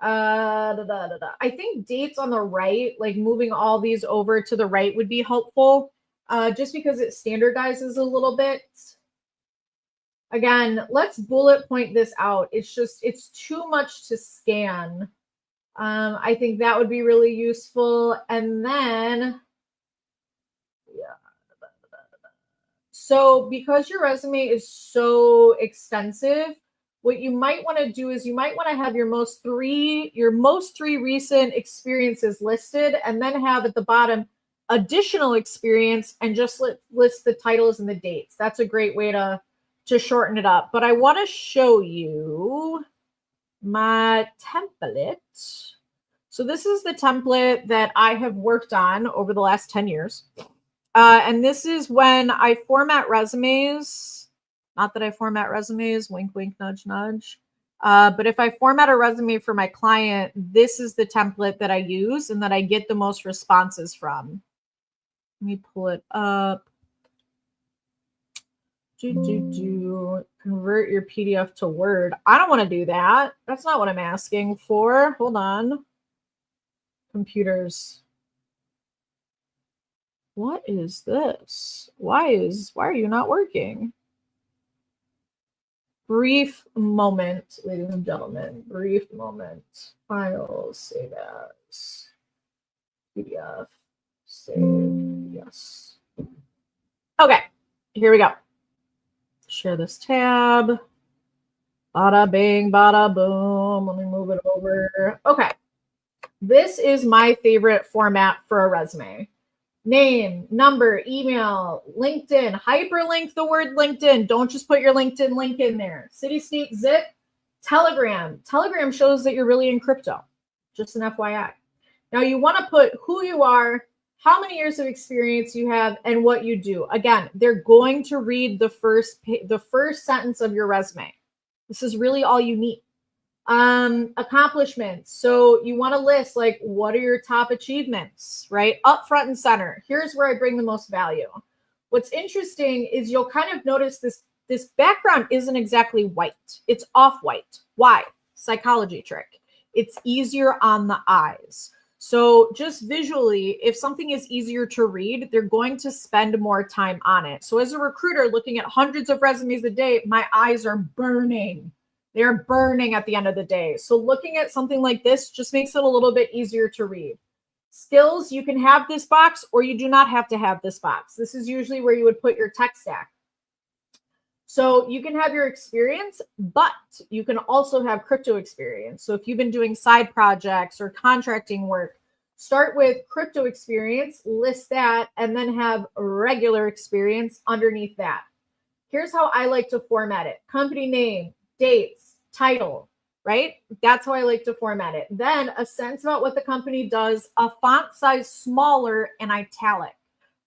I think dates on the right, like moving all these over to the right, would be helpful, just because it standardizes a little bit. Again, let's bullet point this out. It's too much to scan. I think that would be really useful. And then, yeah. So because your resume is so extensive, what you might want to do is you might want to have your most three recent experiences listed, and then have at the bottom additional experience and just list the titles and the dates. That's a great way to shorten it up. But I want to show you my template. So this is the template that I have worked on over the last 10 years. And this is when I format resumes. Not that I format resumes, wink, wink, nudge, nudge. But if I format a resume for my client, this is the template that I use and that I get the most responses from. Let me pull it up. Convert your PDF to Word. I don't want to do that. That's not what I'm asking for. Hold on. Computers. What is this? Why are you not working? Brief moment, ladies and gentlemen. Brief moment. Files, save as. PDF, save, yes. Okay, here we go. Share this tab. Bada bing, bada boom. Let me move it over. Okay. This is my favorite format for a resume. Name, number, email, LinkedIn, hyperlink the word LinkedIn. Don't just put your LinkedIn link in there. City, state, zip, Telegram. Telegram shows that you're really in crypto. Just an FYI. Now you want to put who you are, how many years of experience you have, and what you do. Again, they're going to read the first sentence of your resume. This is really all you need. Accomplishments. So you want to list like, what are your top achievements, right? Up front and center. Here's where I bring the most value. What's interesting is you'll kind of notice this background isn't exactly white. It's off-white. Why? Psychology trick. It's easier on the eyes. So just visually, if something is easier to read, they're going to spend more time on it. So as a recruiter looking at hundreds of resumes a day, my eyes are burning. They're burning at the end of the day. So looking at something like this just makes it a little bit easier to read. Skills, you can have this box or you do not have to have this box. This is usually where you would put your tech stack. So you can have your experience, but you can also have crypto experience. So if you've been doing side projects or contracting work, start with crypto experience, list that, and then have regular experience underneath that. Here's how I like to format it. Company name, dates, title, right? That's how I like to format it. Then a sense about what the company does, a font size smaller and italic,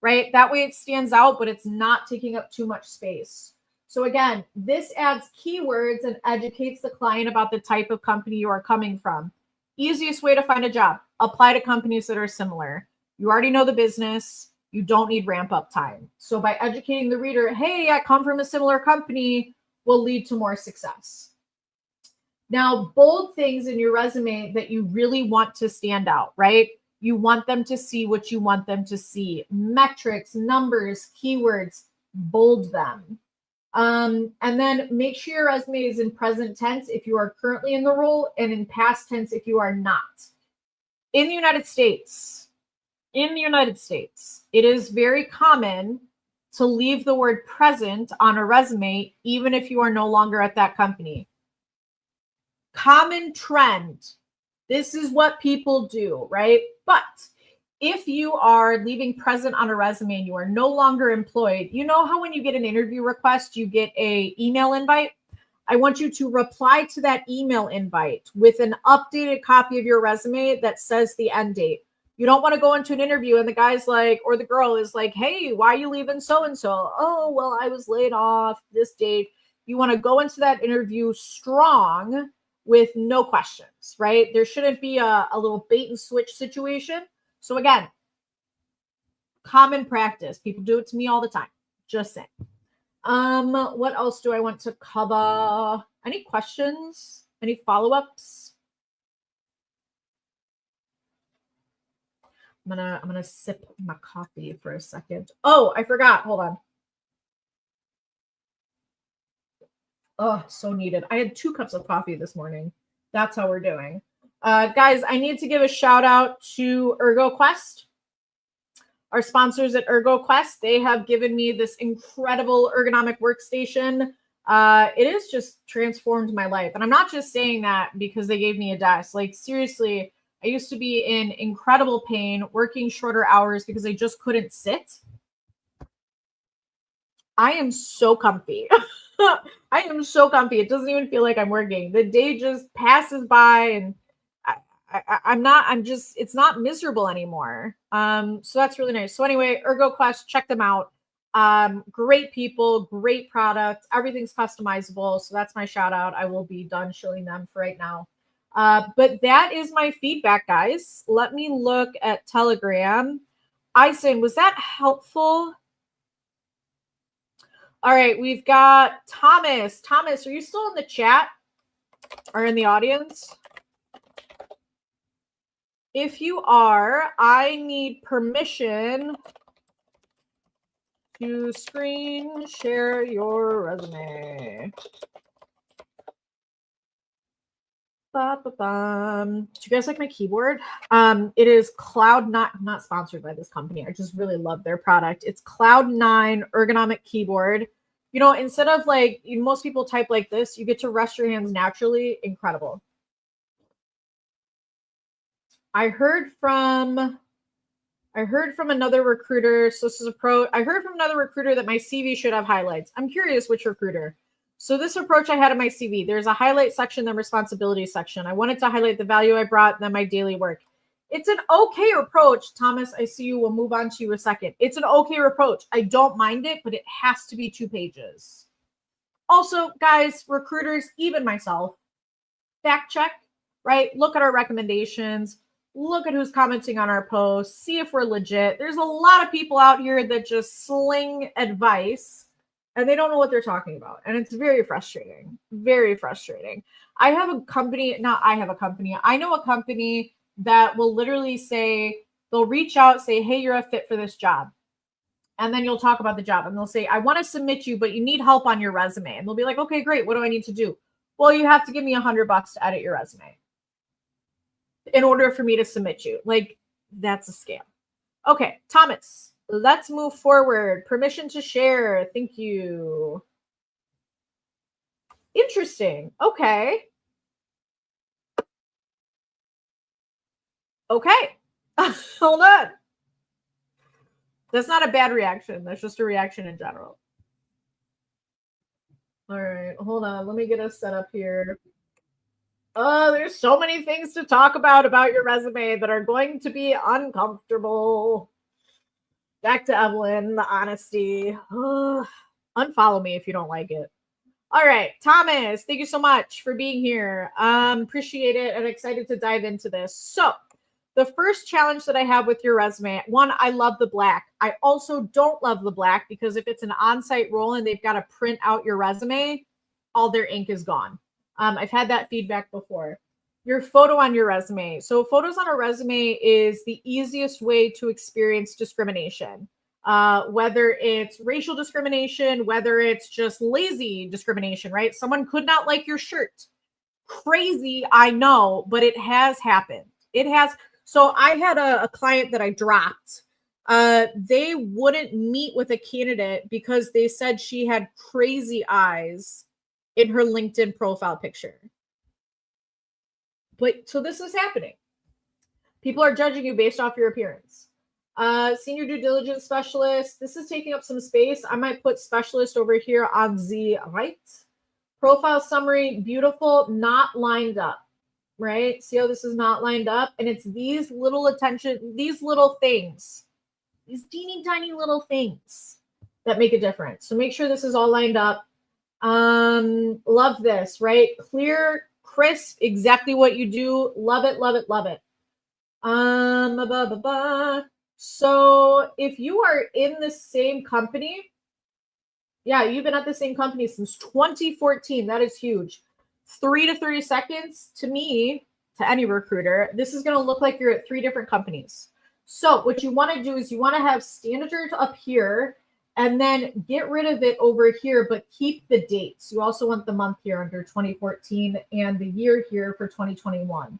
right? That way it stands out, but it's not taking up too much space. So again, this adds keywords and educates the client about the type of company you are coming from. Easiest way to find a job, apply to companies that are similar. You already know the business. You don't need ramp up time. So by educating the reader, hey, I come from a similar company, will lead to more success. Now, bold things in your resume that you really want to stand out, right? You want them to see what you want them to see. Metrics, numbers, keywords, bold them. And then make sure your resume is in present tense if you are currently in the role and in past tense if you are not. In the United States, it is very common to leave the word present on a resume, even if you are no longer at that company. Common trend. This is what people do, right? But if you are leaving present on a resume and you are no longer employed, you know how when you get an interview request, you get an email invite? I want you to reply to that email invite with an updated copy of your resume that says the end date. You don't want to go into an interview and the guy's like, or the girl is like, hey, why are you leaving so-and-so? Oh, well, I was laid off this date. You want to go into that interview strong with no questions, right? There shouldn't be a little bait and switch situation. So again, common practice. People do it to me all the time. Just saying. What else do I want to cover? Any questions? Any follow-ups? I'm gonna sip my coffee for a second. Oh, I forgot. Hold on. Oh, so needed. I had 2 cups of coffee this morning. That's how we're doing. Guys, I need to give a shout out to ErgoQuest. Our sponsors at ErgoQuest, they have given me this incredible ergonomic workstation. It has just transformed my life. And I'm not just saying that because they gave me a desk. Like, seriously, I used to be in incredible pain, working shorter hours because I just couldn't sit. I am so comfy. I am so comfy. It doesn't even feel like I'm working. The day just passes by and it's not miserable anymore. So that's really nice. So anyway, ErgoQuest, check them out. Great people, great product. Everything's customizable. So that's my shout out. I will be done shilling them for right now. But that is my feedback, guys. Let me look at Telegram. Ison, was that helpful? All right, we've got Thomas. Thomas, are you still in the chat or in the audience? If you are, I need permission to screen share your resume. Do you guys like my keyboard? It is Cloud9, not sponsored by this company. I just really love their product. It's Cloud9 ergonomic keyboard. You know, instead of like most people type like this, you get to rest your hands naturally. Incredible. I heard from another recruiter. So this is I heard from another recruiter that my CV should have highlights. I'm curious which recruiter. So this approach I had in my CV, there's a highlight section, then responsibility section. I wanted to highlight the value I brought, then my daily work. It's an okay approach. Thomas, I see you. We'll move on to you a second. It's an okay approach. I don't mind it, but it has to be 2 pages. Also, guys, recruiters, even myself, fact check, right? Look at our recommendations. Look at who's commenting on our posts. See if we're legit. There's a lot of people out here that just sling advice and they don't know what they're talking about. And it's very frustrating. Very frustrating. I know a company that will literally say, they'll reach out, say, hey, you're a fit for this job. And then you'll talk about the job and they'll say, I want to submit you, but you need help on your resume. And they'll be like, okay, great. What do I need to do? Well, you have to give me $100 to edit your resume in order for me to submit you. Like, that's a scam. Okay, Thomas, let's move forward. Permission to share. Thank you. Interesting. Okay. Okay. Hold on. That's not a bad reaction. That's just a reaction in general. All right. Hold on. Let me get us set up here. Oh, there's so many things to talk about your resume that are going to be uncomfortable. Back to Evelyn, the honesty. Unfollow me if you don't like it. All right, Thomas, thank you so much for being here. Appreciate it and excited to dive into this. So the first challenge that I have with your resume, one, I love the black. I also don't love the black because if it's an on-site role and they've got to print out your resume, all their ink is gone. I've had that feedback before. Your photo on your resume. So photos on a resume is the easiest way to experience discrimination, whether it's racial discrimination, whether it's just lazy discrimination, right? Someone could not like your shirt. Crazy, I know, but it has happened. It has. So I had a client that I dropped. They wouldn't meet with a candidate because they said she had crazy eyes in her LinkedIn profile picture. But so this is happening. People are judging you based off your appearance. Senior due diligence specialist. This is taking up some space. I might put specialist over here on the right. Profile summary, beautiful, not lined up, right? See how this is not lined up? And it's these little these little things, these teeny tiny little things that make a difference. So make sure this is all lined up. Love this, right? Clear, crisp, exactly what you do. Love it, love it, love it. So if you are in the same company, yeah, you've been at the same company since 2014. That is huge. 3 to 30 seconds to me, to any recruiter, this is going to look like you're at 3 different companies. So what you want to do is you want to have standard up here and then get rid of it over here, but keep the dates. You also want the month here under 2014 and the year here for 2021.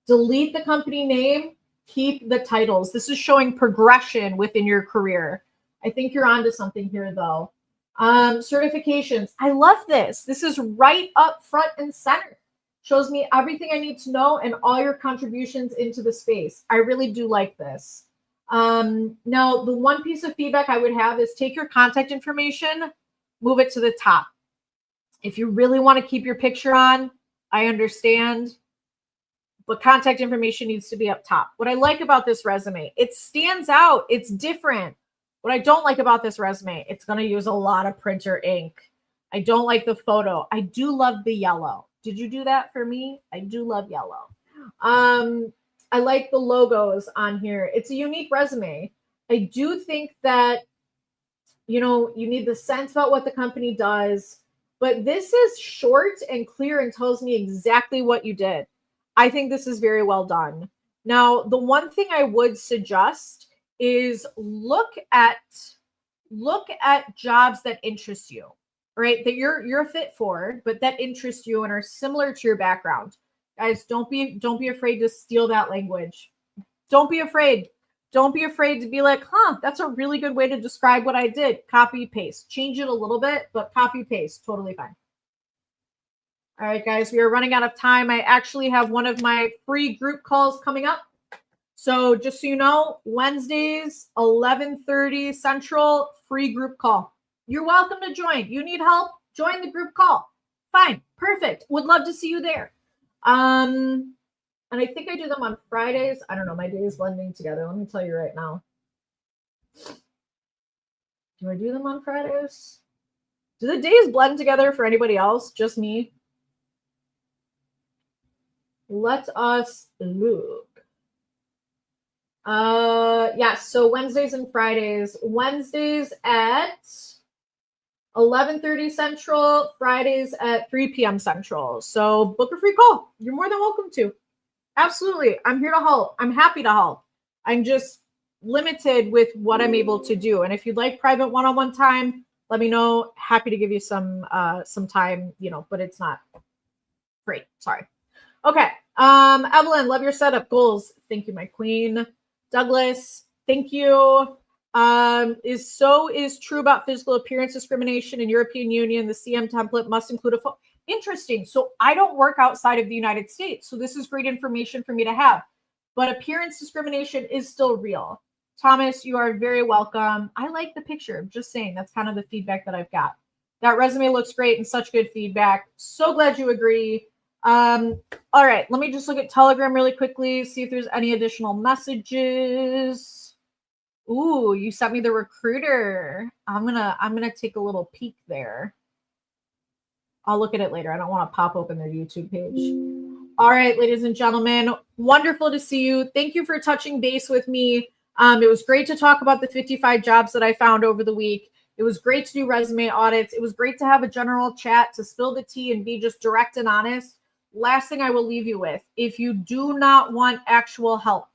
Delete the company name, keep the titles. This is showing progression within your career. I think you're onto something here though. Certifications. I love this. This is right up front and center. Shows me everything I need to know and all your contributions into the space. I really do like this. Now, the one piece of feedback I would have is take your contact information, move it to the top. If you really want to keep your picture on, I understand. but contact information needs to be up top. What I like about this resume, it stands out. It's different. What I don't like about this resume, it's going to use a lot of printer ink. I don't like the photo. I do love the yellow. Did you do that for me? I do love yellow. I like the logos on here. It's a unique resume. I do think that, you know, you need the sense about what the company does, but this is short and clear and tells me exactly what you did. I think this is very well done. Now, the one thing I would suggest is look at jobs that interest you, right? That you're a fit for, but that interest you and are similar to your background. Guys, don't be afraid to steal that language. Don't be afraid. Don't be afraid to be like, that's a really good way to describe what I did. Copy, paste. Change it a little bit, but copy, paste. Totally fine. All right, guys, we are running out of time. I actually have one of my free group calls coming up. So just so you know, Wednesdays, 11:30 Central, free group call. You're welcome to join. You need help? Join the group call. Fine. Perfect. Would love to see you there. And I think I do them on Fridays. I don't know. My days blending together. Let me tell you right now. Do I do them on Fridays? Do the days blend together for anybody else? Just me? Let us look. Yes. So Wednesdays and Fridays. Wednesdays at 11:30 Central. Fridays at 3 p.m. Central. So book a free call. You're more than welcome to. Absolutely. I'm here to help. I'm happy to help. I'm just limited with what I'm able to do. And if you'd like private one-on-one time, let me know. Happy to give you some time, you know, but it's not free. Sorry. Okay. Evelyn, love your setup goals. Thank you, my queen. Douglas, thank you. Is true about physical appearance discrimination in European Union. The CM template must include a photo. Interesting. So I don't work outside of the United States. So this is great information for me to have. But appearance discrimination is still real. Thomas, you are very welcome. I like the picture. I'm just saying that's kind of the feedback that I've got. That resume looks great and such good feedback. So glad you agree. All right, let me just look at Telegram really quickly, see if there's any additional messages. Ooh, you sent me the recruiter. I'm gonna take a little peek there. I'll look at it later. I don't want to pop open their YouTube page. All right, ladies and gentlemen, wonderful to see you. Thank you for touching base with me. It was great to talk about the 55 jobs that I found over the week. It was great to do resume audits. It was great to have a general chat, to spill the tea and be just direct and honest. Last thing I will leave you with, if you do not want actual help,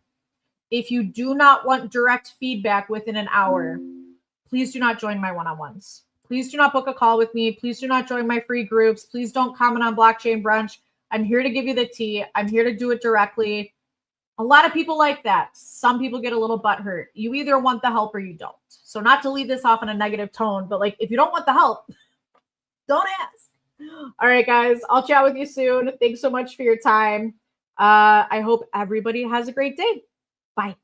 if you do not want direct feedback within an hour, please do not join my one-on-ones. Please do not book a call with me. Please do not join my free groups. Please don't comment on Blockchain Brunch. I'm here to give you the tea. I'm here to do it directly. A lot of people like that. Some people get a little butthurt. You either want the help or you don't. So not to leave this off in a negative tone, but like if you don't want the help, don't ask. All right, guys. I'll chat with you soon. Thanks so much for your time. I hope everybody has a great day. Bye.